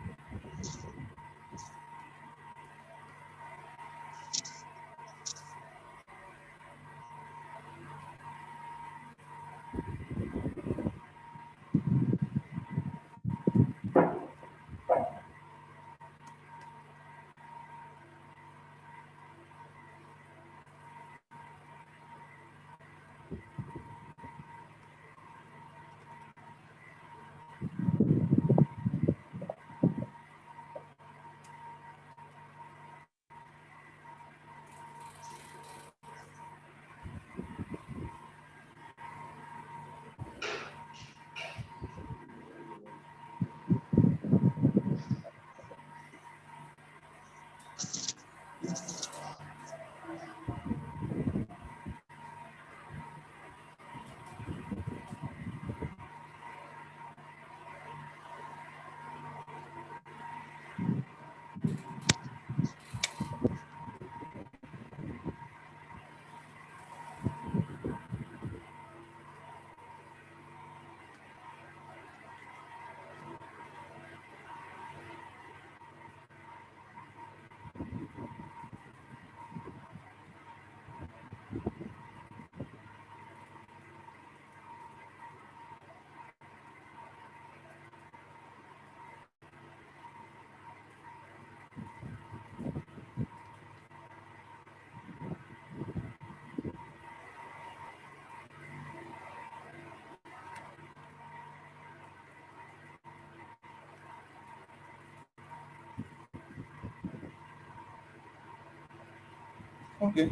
Okay.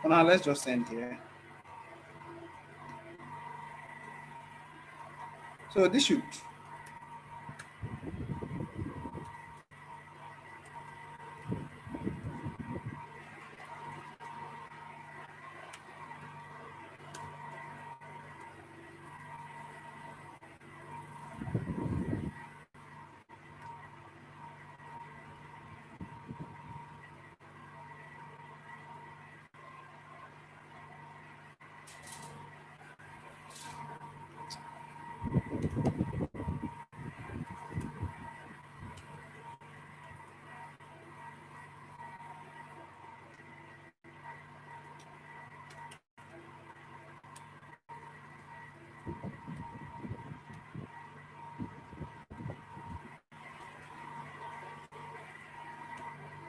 For now, let's just send here. So this should.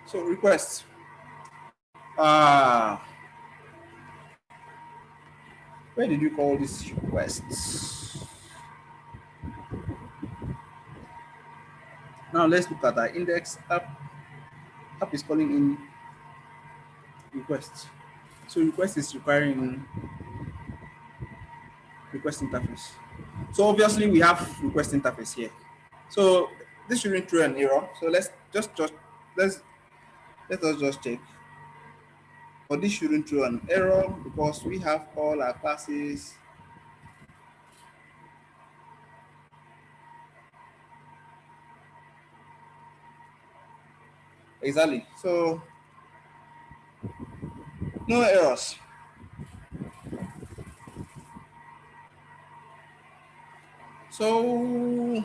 So request. Uh where did you call this request? Now let's look at our index app. App is calling in request. So request is requiring request interface. So obviously we have request interface here. So this shouldn't throw an error. So let's let us just check. But this shouldn't throw an error because we have all our classes. Exactly. So no errors. So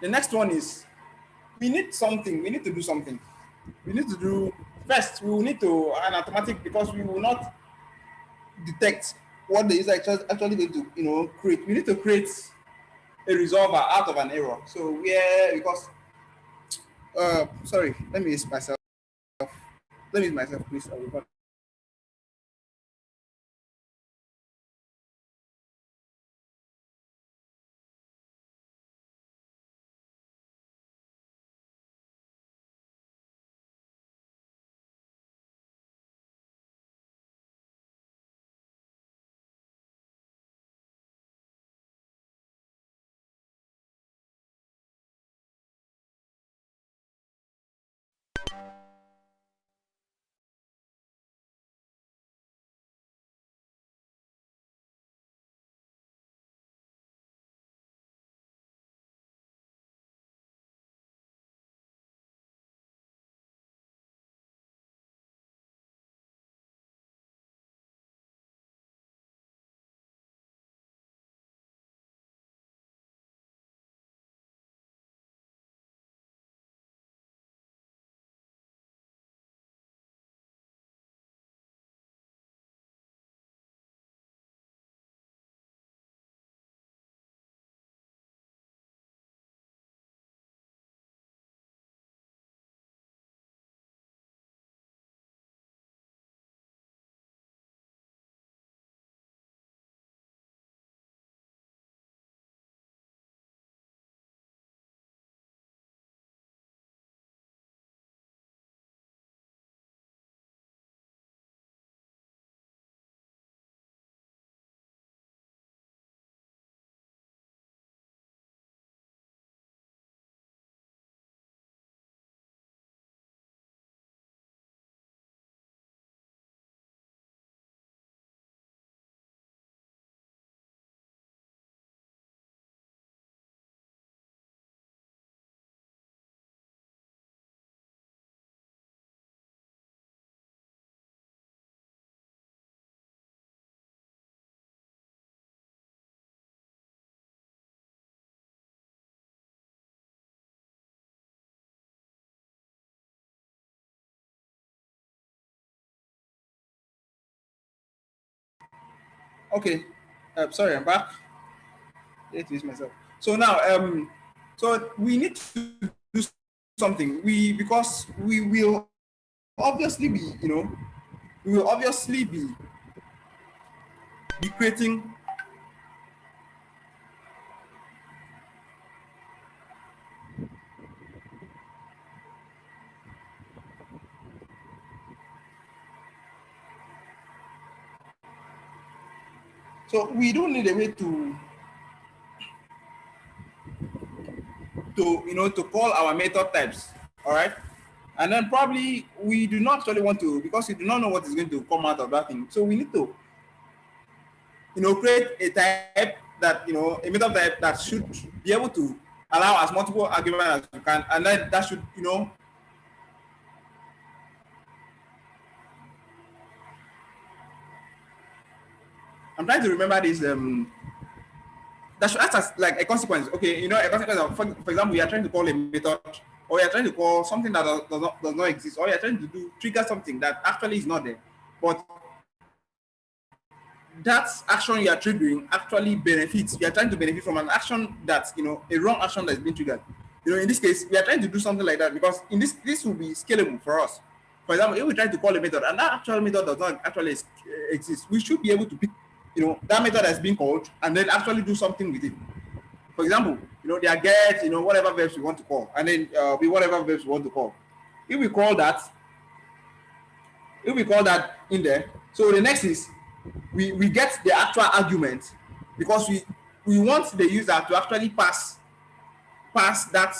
the next one is we need something. We need to do something. We need to do first. We will need to an automatic because we will not detect what the user actually going to create. We need to create a resolver out of an error. So where because sorry, let me use myself. Let me use myself, please. I will okay. Sorry, I'm back. Let me use myself. So now so we need to do something. We because we will obviously be, we will obviously be creating So we don't need a way to call our method types. All right. And then probably we do not actually want to, because we do not know what is going to come out of that thing. So we need to, create a type that, a method type that should be able to allow as multiple arguments as you can. And then that should, I'm trying to remember this, that should act as like a consequence. Okay, a consequence of, for example, you are trying to call a method, or you are trying to call something that does not exist, or you are trying to trigger something that actually is not there. But that action you are triggering actually benefits. You are trying to benefit from an action that, a wrong action that is being triggered. In this case, we are trying to do something like that because in this will be scalable for us. For example, if we try to call a method and that actual method does not actually exist, we should be able to pick, that method that's being called and then actually do something with it. For example, there are get, whatever verbs we want to call, and then be whatever verbs we want to call. If we call that, in there, so the next is we get the actual argument, because we want the user to actually pass that,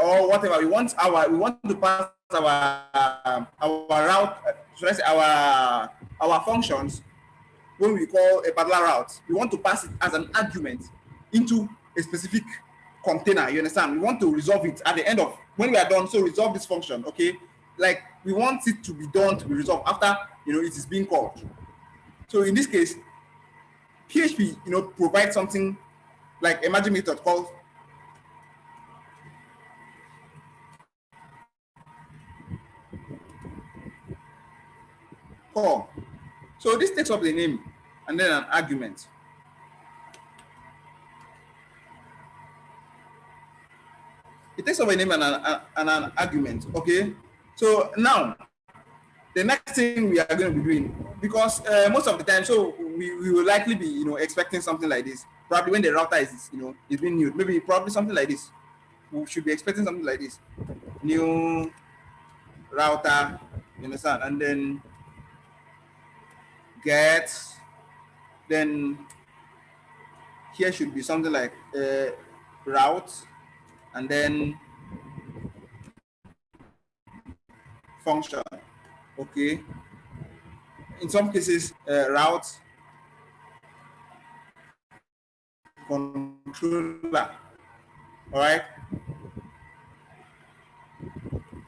or whatever we want to pass our route, should I say our functions. When we call a particular route, we want to pass it as an argument into a specific container. You understand? We want to resolve it at the end of when we are done. So resolve this function, okay? Like we want it to be done, to be resolved after it is being called. So in this case, PHP provides something like a magic method called call. So this takes up the name and then an argument. It takes up a name and an argument. Okay. So now the next thing we are going to be doing, because most of the time, so we will likely be expecting something like this. Probably when the router is being new, maybe probably something like this. We should be expecting something like this. New router, you understand? And then get, then here should be something like route, and then function. Okay. In some cases, route, controller. All right.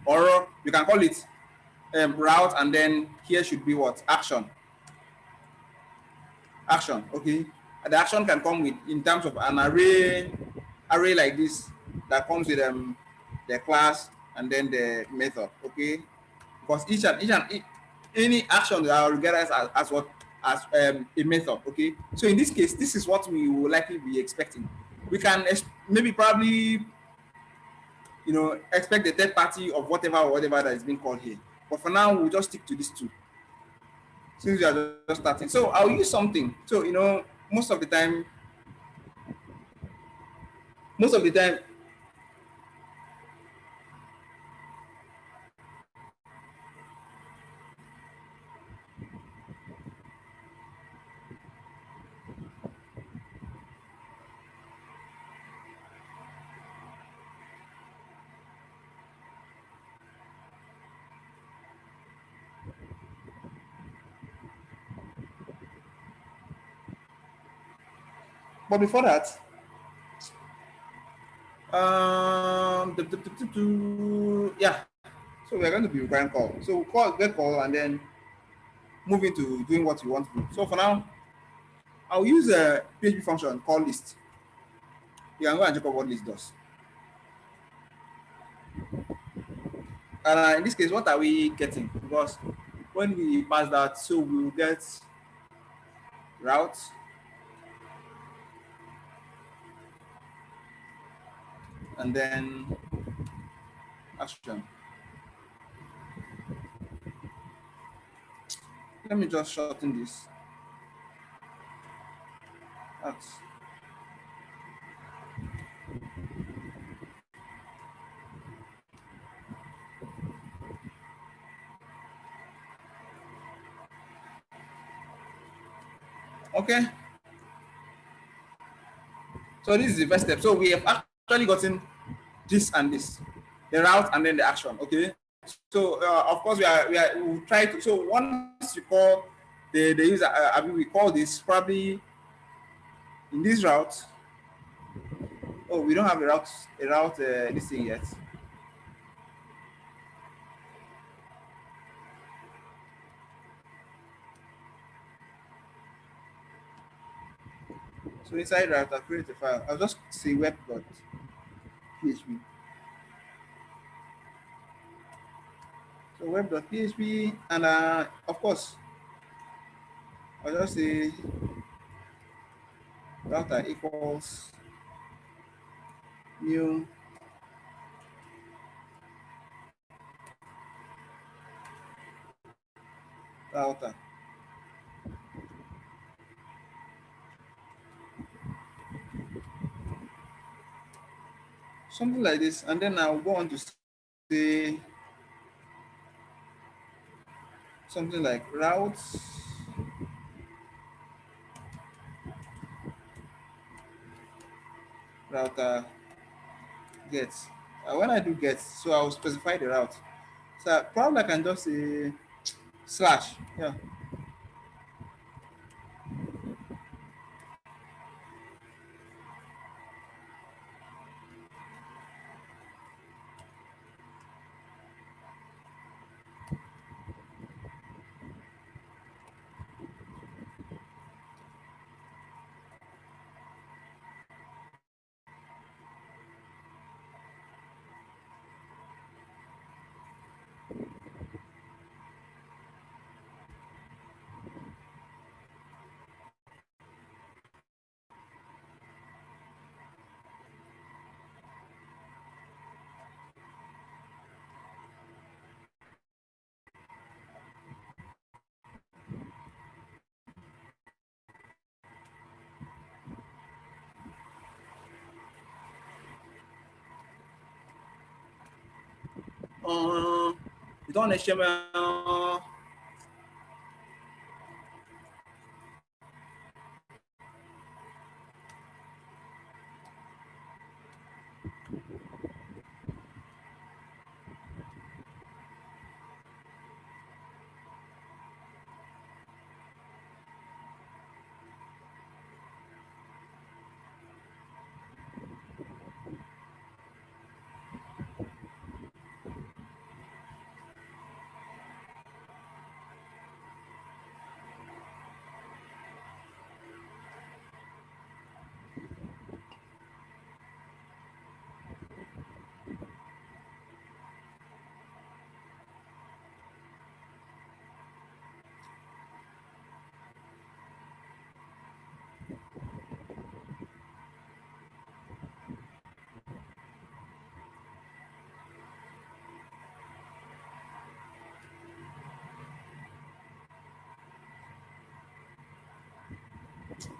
Or you can call it route, and then here should be what? Action. Okay. And the action can come with, in terms of an array like this, that comes with the class and then the method. Okay. Because any action that are regarded as what, as a method. Okay. So in this case, this is what we will likely be expecting. We can maybe probably expect the third party of whatever that is being called here. But for now, we'll just stick to these two, since we are just starting. So I'll use something. So most of the time, but before that, yeah. So we're going to be requiring call. So we'll get call, and then move into doing what we want to do. So for now, I'll use a PHP function called list. You can go and check out what list does. And in this case, what are we getting? Because when we pass that, so we'll get route, and then action. Let me just shorten this. That's okay. So this is the first step. So we have actually gotten this and this, the route and then the action. Okay. So of course we will try to. So once you call the user, I mean we call this probably in this route. Oh, we don't have a route this thing yet. So inside route, I'll create a file. I'll just say web.php. So web.php, and of course, I'll just say router equals new router. Something like this, and then I'll go on to say something like routes router gets. When I do get, so I'll specify the route. So probably I can just say slash. Yeah. It's on HTML.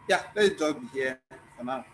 Yeah, let's just be here for now.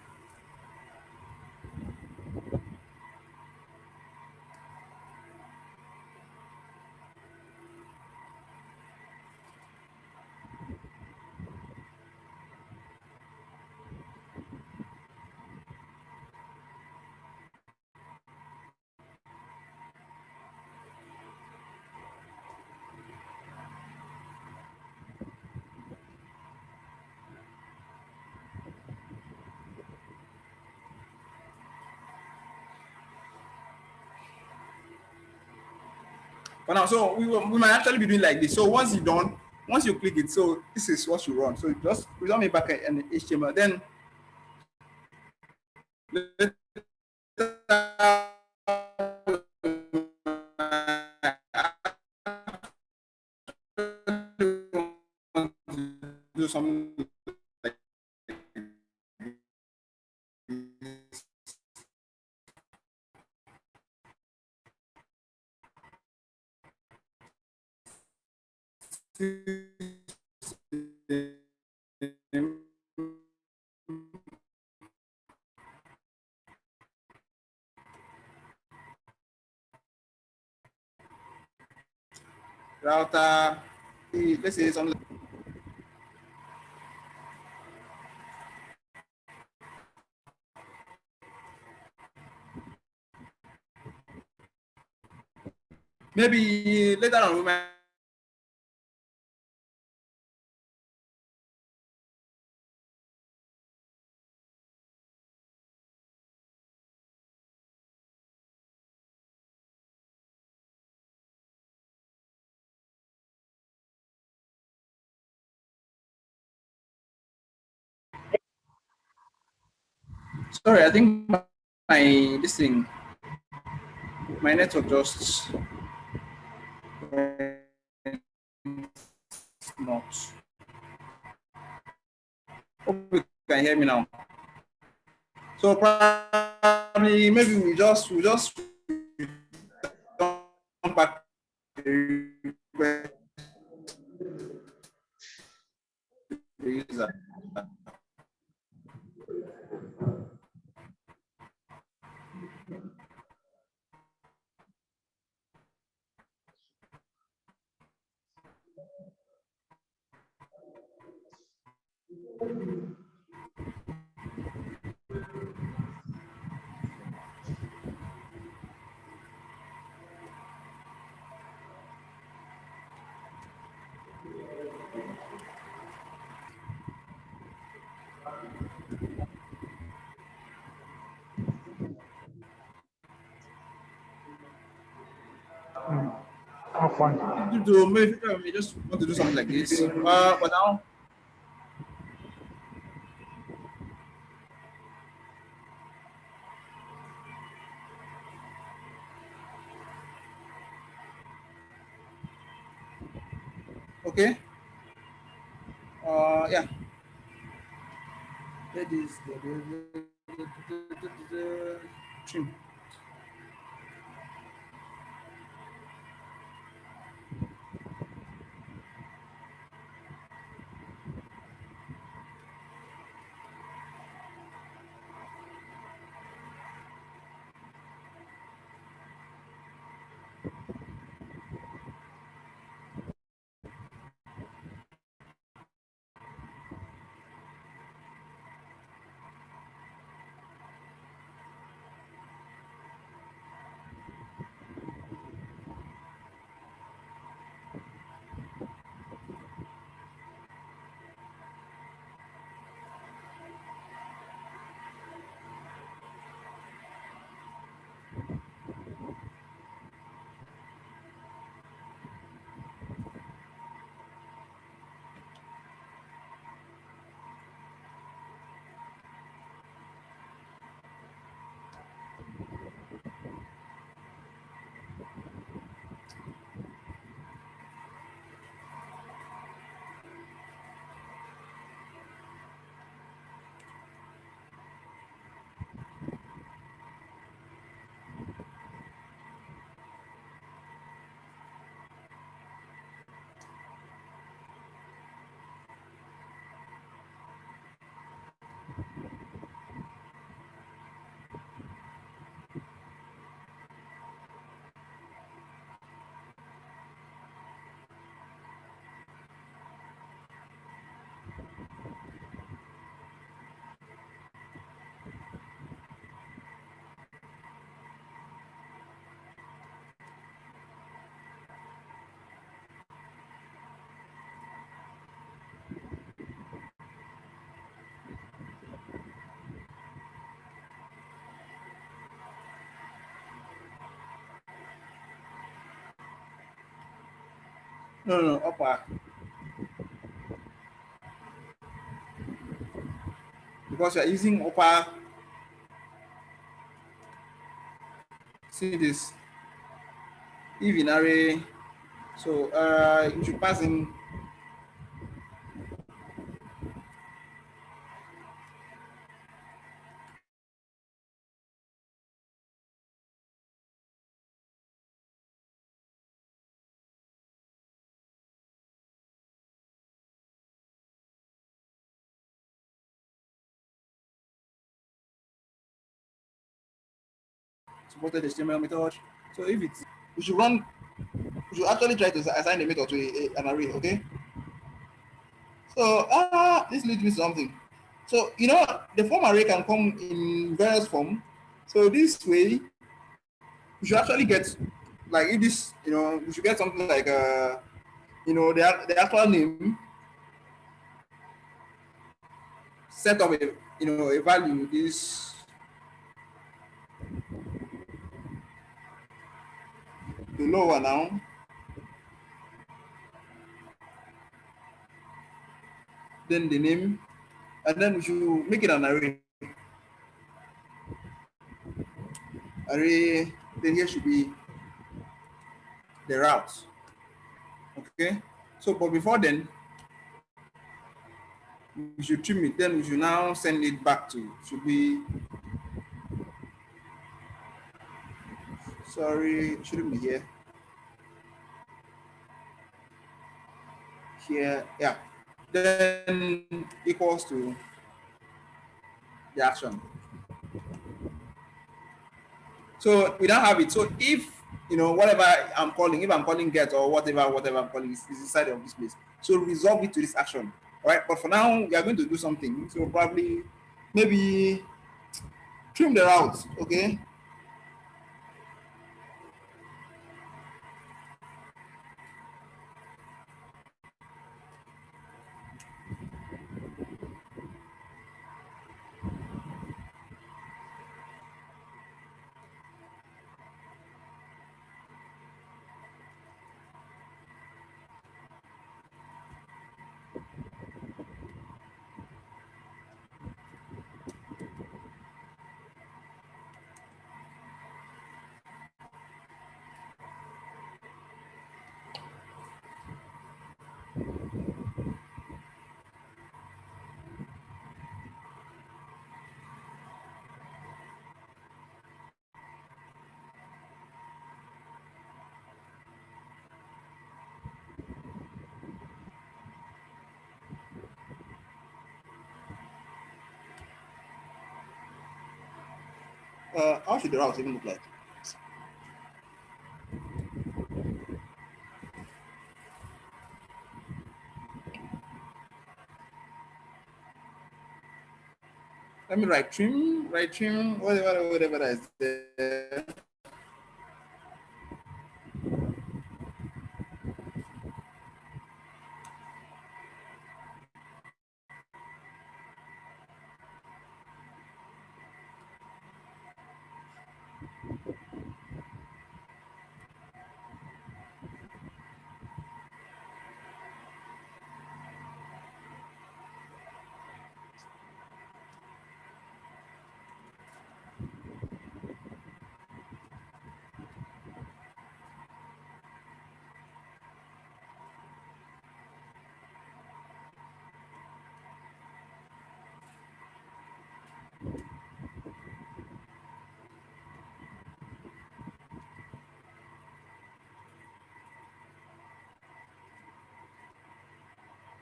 For now, so we might actually be doing like this. So once you're done, once you click it, so this is what you run. So you just resume it back in HTML. Then let's do something like router. Let's say something. Maybe later on we might. Sorry, I think my this thing, my network just not. Hope you can hear me now. So probably maybe we just come back to the request the user. I'm fine. Maybe just want to do something like this. But now, okay. Yeah. That is the trim. No, no, upper. Because you are using upper. See this. If in array, so you should pass in. Supported HTML method. So if it's, we should run, we should actually try to assign a method to an array, okay? So this leads me to something. So the form array can come in various form. So this way, we should actually get like if this, we should get something like the actual name, set of a value, this the lower now, then the name, and then we should make it an array. Then here should be the route. Okay, so but before then we should trim it, then we should now send it back to, should be, sorry, it shouldn't be here, yeah, then equals to the action. So we don't have it. So if whatever I'm calling, if I'm calling get or whatever I'm calling is inside of this place, so resolve it to this action. All right, but for now we are going to do something. So probably maybe trim the route. Okay. How should the route even look like? Let me write trim, whatever that is there.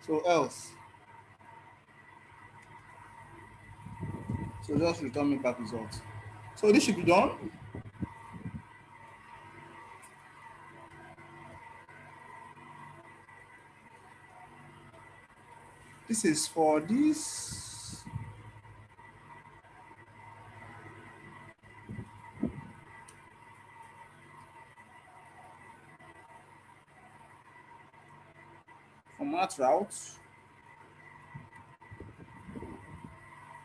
So else. So just return me back results. So this should be done. This is for this. Format route.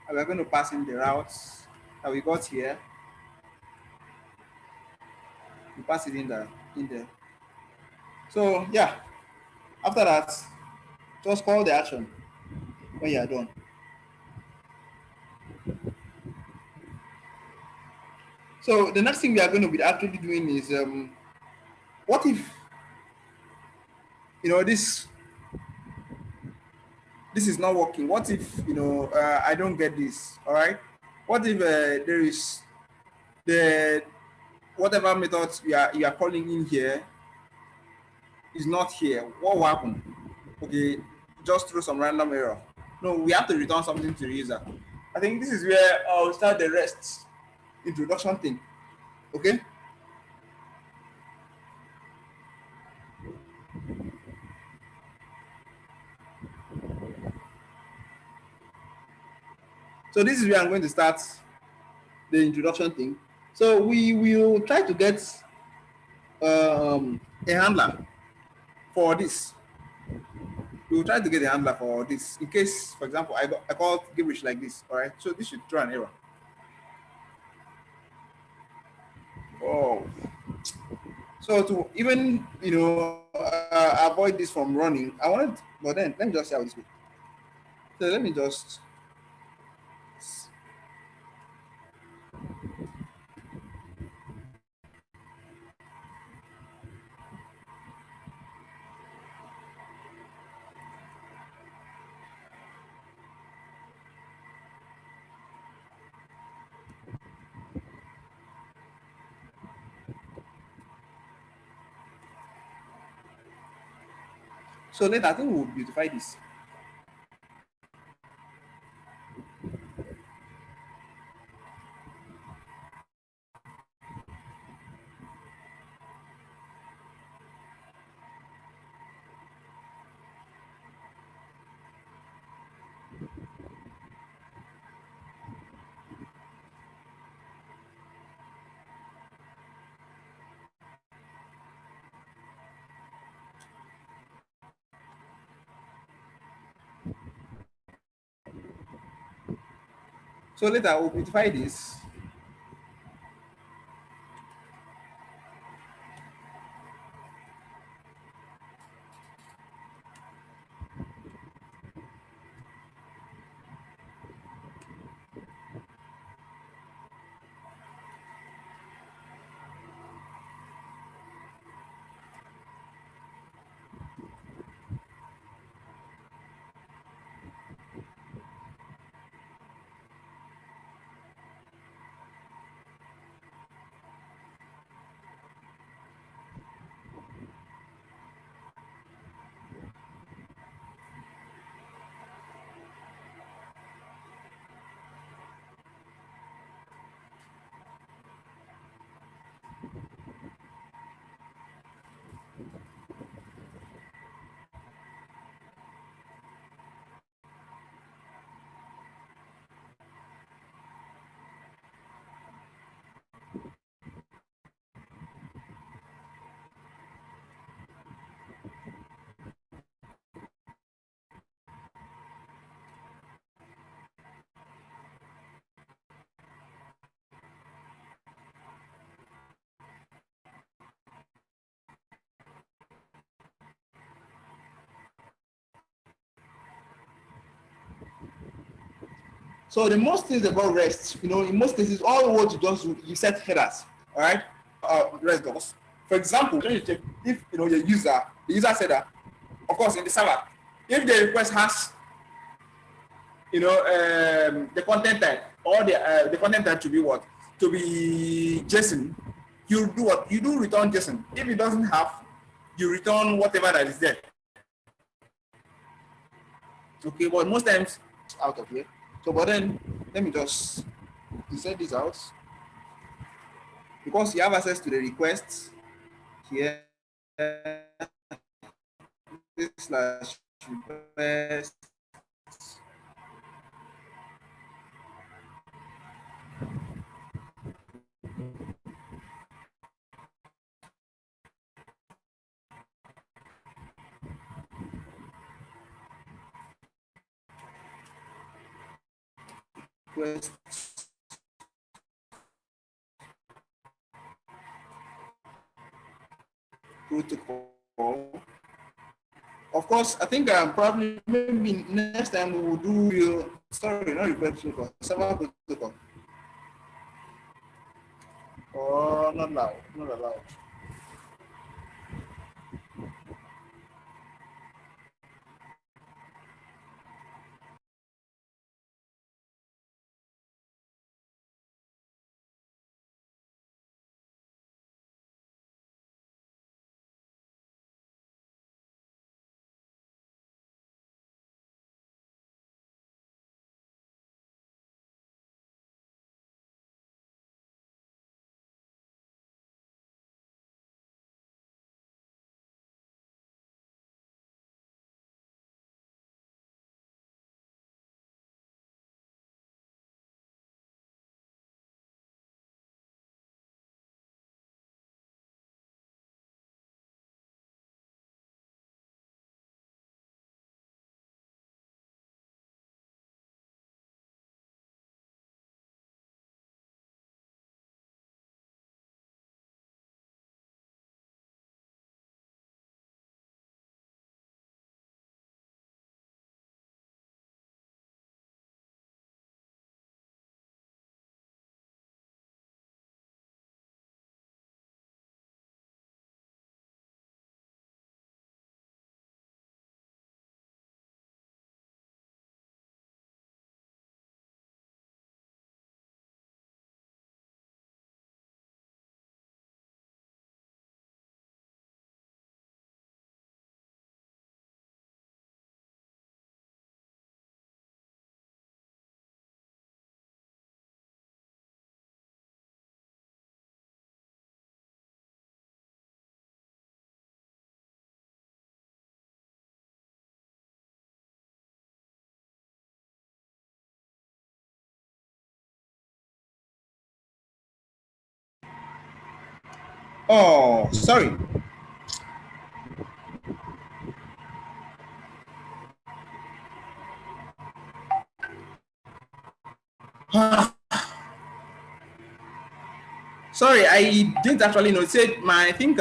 And we're going to pass in the routes that we got here. We pass it in there. So yeah, after that, just call the action when you are done. So the next thing we are going to be actually doing is what if this is not working? What if I don't get this? All right. What if there is the whatever methods you are calling in here is not here? What will happen? Okay, just throw some random error. No, we have to return something to the user. I think this is where I'll start the rest introduction thing. Okay. So this is where I'm going to start the introduction thing. So we will try to get a handler for this. We will try to get a handler for this in case, for example, I called gibberish like this. All right, so this should throw an error. Oh, so to even avoid this from running, I wanted, but then let me just see how this goes. So let me just. So later, I think we'll beautify this. So later, we'll beautify this. So the most things about REST, in most cases, all what you just do, you set headers, all right? REST does. For example, when you check if the user said that, of course, in the server, if the request has, the content type or the content type to be what? To be JSON, you do what? You do return JSON. If it doesn't have, you return whatever that is there. Okay, but most times out of here. So, but then let me just set this out because you have access to the requests here. This slash request. Request protocol. Of course, I think probably maybe next time we will do sorry, not request protocol, server protocol. Oh, not allowed, not allowed. Oh, sorry. Sorry, I didn't actually know. It said I think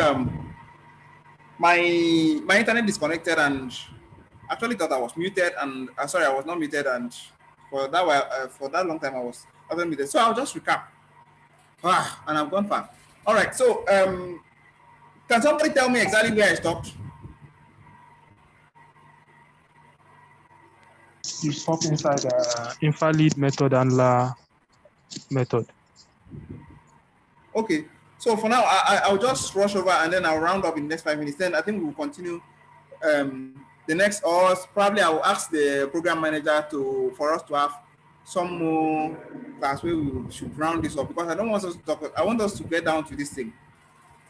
my internet disconnected, and actually thought I was muted, and sorry, I was not muted, and for that while, for that long time I was muted. So I'll just recap. And I've gone far. All right. So can somebody tell me exactly where I stopped? You stop inside invalid method handler method. Okay. So for now, I'll just rush over and then I'll round up in the next 5 minutes. Then I think we'll continue the next, or probably I will ask the program manager for us to have some more class where we should round this up, because I don't want us to talk. I want us to get down to this thing,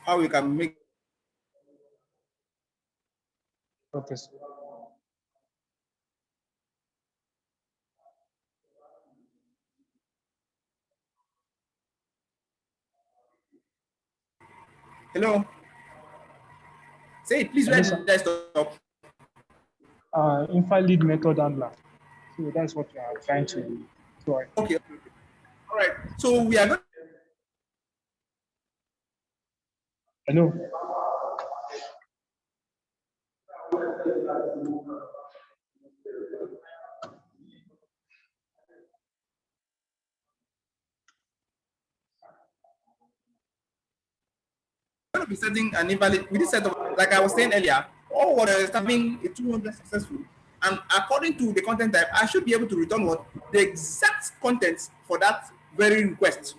how we can make. Okay. Hello. Say it, please. Where Hello, did I stop? invalid method handler. So that's what we are trying to try. Okay. All right. So we are going. Hello. Going to be setting an invalid with this setup, like I was saying earlier, all what is having a 200 successful, and according to the content type, I should be able to return what the exact contents for that very request.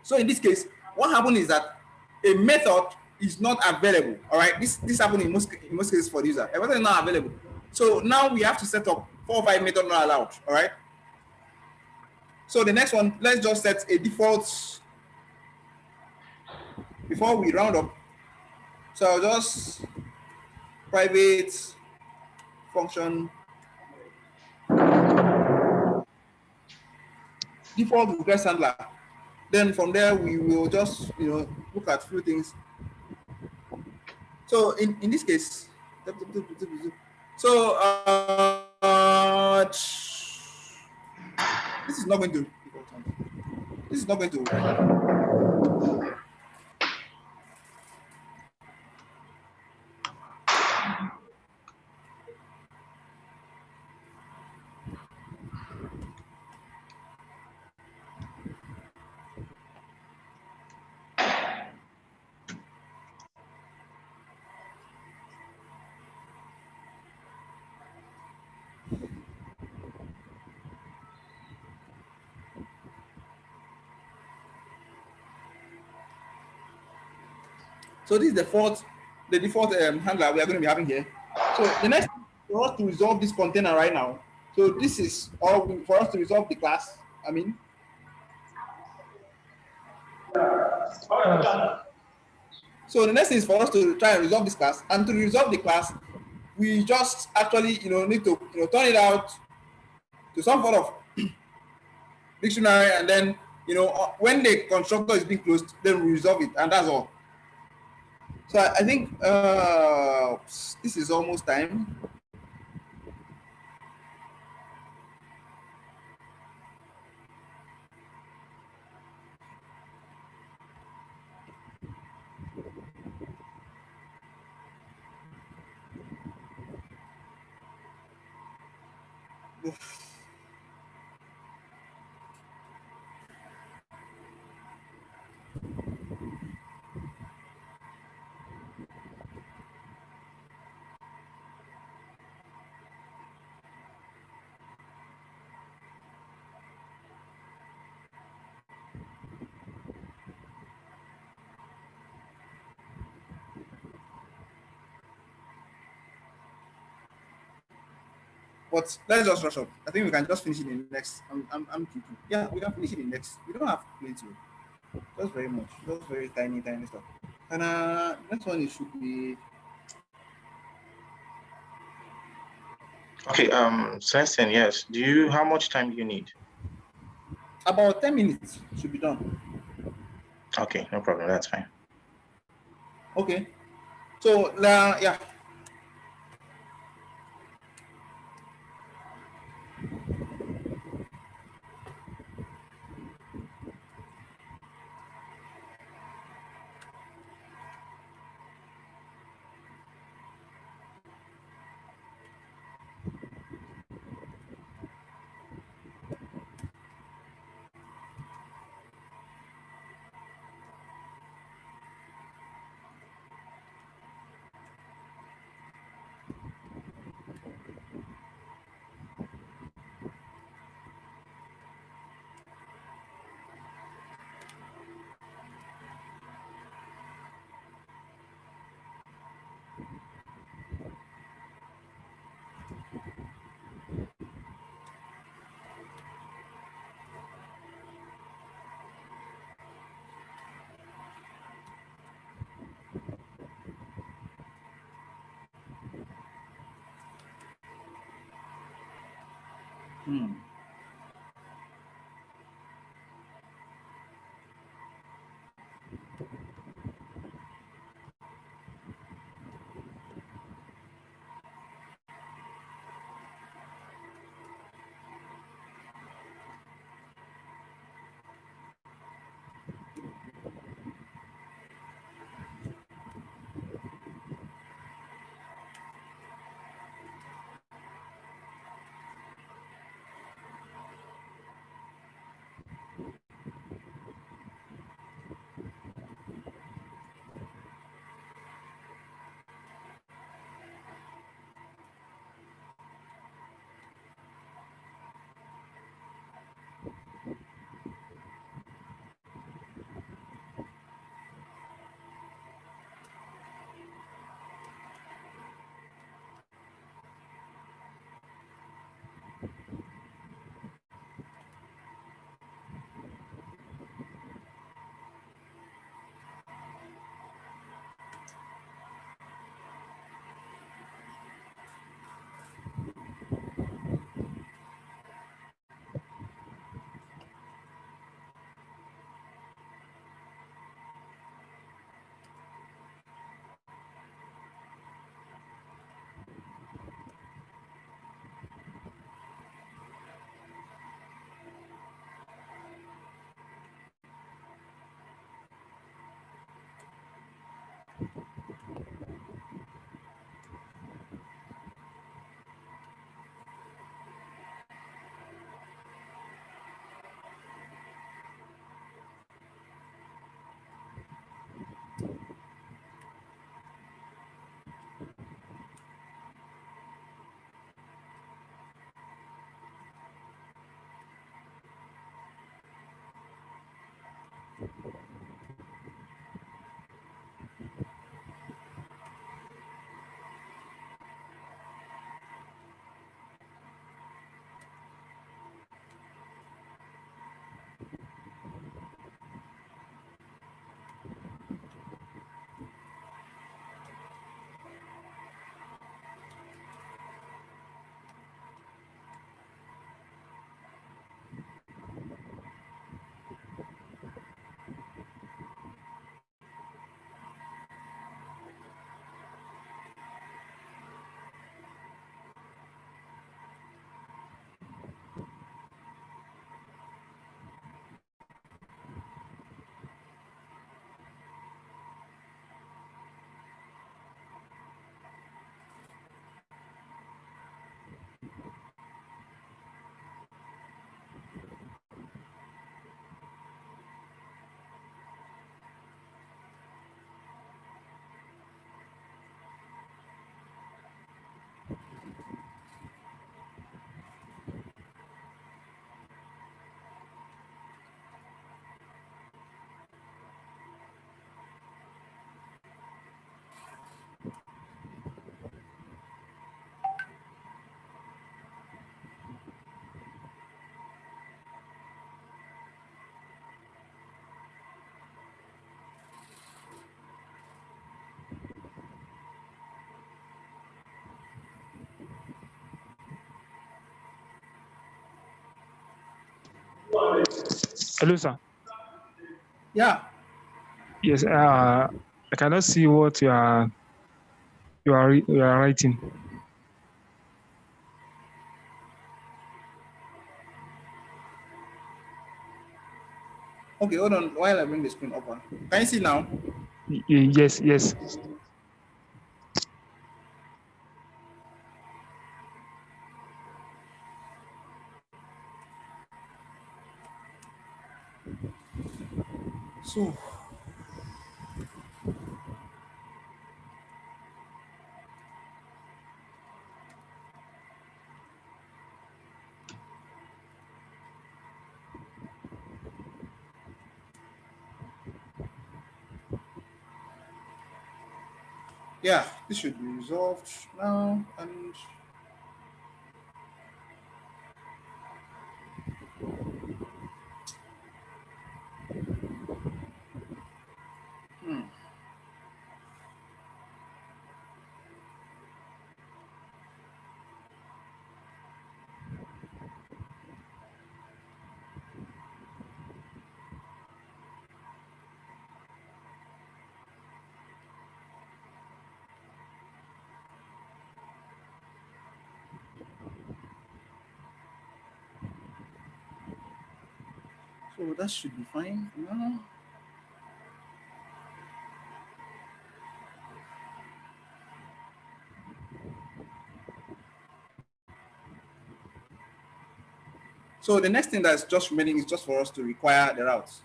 So in this case, what happened is that a method is not available. All right, this happened in most cases for the user. A method is not available. So now we have to set up 4 or 5 methods not allowed. All right. So the next one, let's just set a default before we round up. So I'll just private function default request handler. Then from there we will just look at few things. So in this case, so this is not going to this is not going to. So this is the default handler we are going to be having here. So the next for us to resolve this container right now. So this is all for us to resolve the class. I mean, so the next thing is for us to try and resolve this class. And to resolve the class, we just actually need to turn it out to some sort of dictionary, and then when the constructor is being closed, then we resolve it, and that's all. So I think this is almost time. But let's just rush up. I think we can just finish it in the next. I'm thinking. Yeah, we can finish it in next. We don't have plenty. Just very much. Just very tiny stuff. And next one it should be Okay, Celestine, yes. How much time do you need? about 10 minutes. Should be done. Okay, no problem. That's fine. Okay. So yeah. Hmm. Hello, sir. Yeah. Yes. I cannot see what you are writing. Okay, hold on while I bring the screen up. Can you see now? Yes, yes. So yeah, this should be resolved now. And so that should be fine now. So the next thing that's just remaining is just for us to require the routes.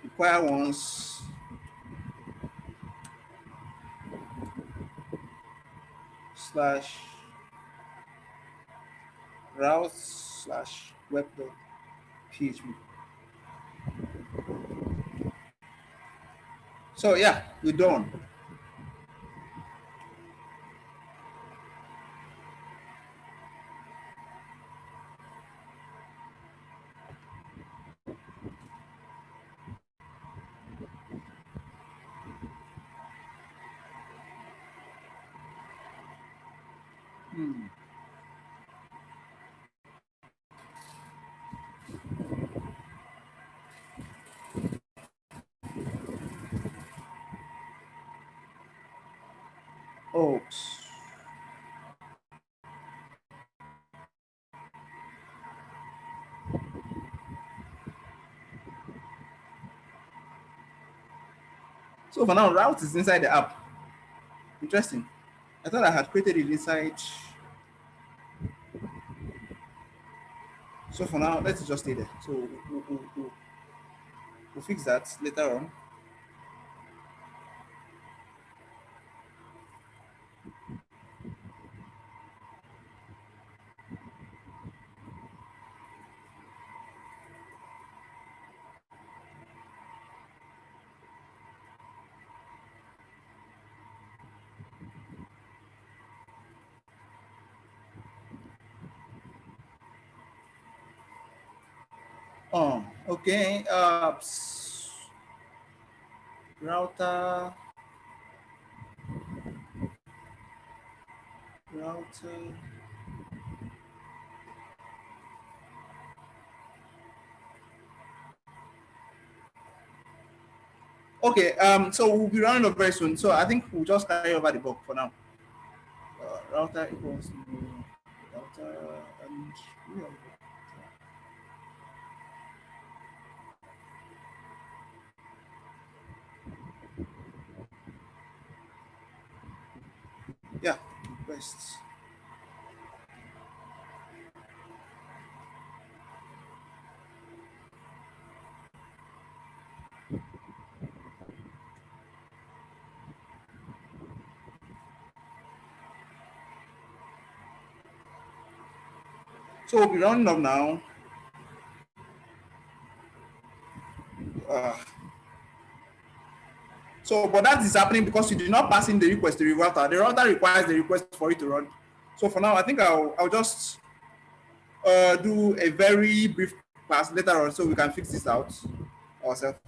Require once slash routes slash web dot php. So yeah, we're done. Oops. So for now, route is inside the app. Interesting. I thought I had created it inside. So for now, let's just stay there. So we'll fix that later on. Oh, okay. Router, router. Okay. So we'll be running up very soon. So I think we'll just carry over the book for now. Router equals to router and yeah, requests. So we'll be rounding up now. Uh, so, but that is happening because you did not pass in the request to the router. The router requires the request for it to run. So for now, I think I'll just do a very brief pass later on so we can fix this out ourselves.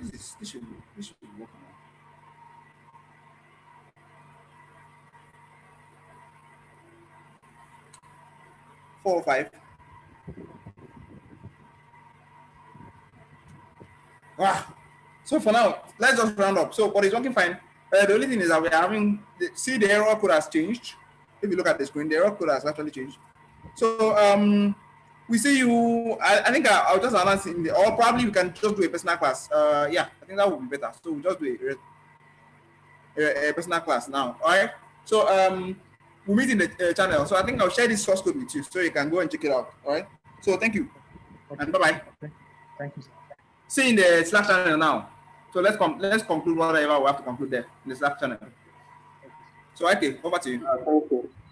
This should be working now. 4 or 5. Wow. So for now, let's just round up. So, but it's working fine. The only thing is that we are having, see the error code has changed. If you look at the screen, the error code has actually changed. So we see you. I think I'll just announce in the, or probably we can just do a personal class. Yeah, I think that would be better. So we'll just do a personal class now. All right. So we'll meet in the channel. So I think I'll share this source code with you so you can go and check it out. All right. So thank you. Okay. And bye bye. Okay. Thank you, sir. See you in the Slack channel now. So let's conclude whatever we have to conclude there in the Slack channel. So okay, over to you. Thank you.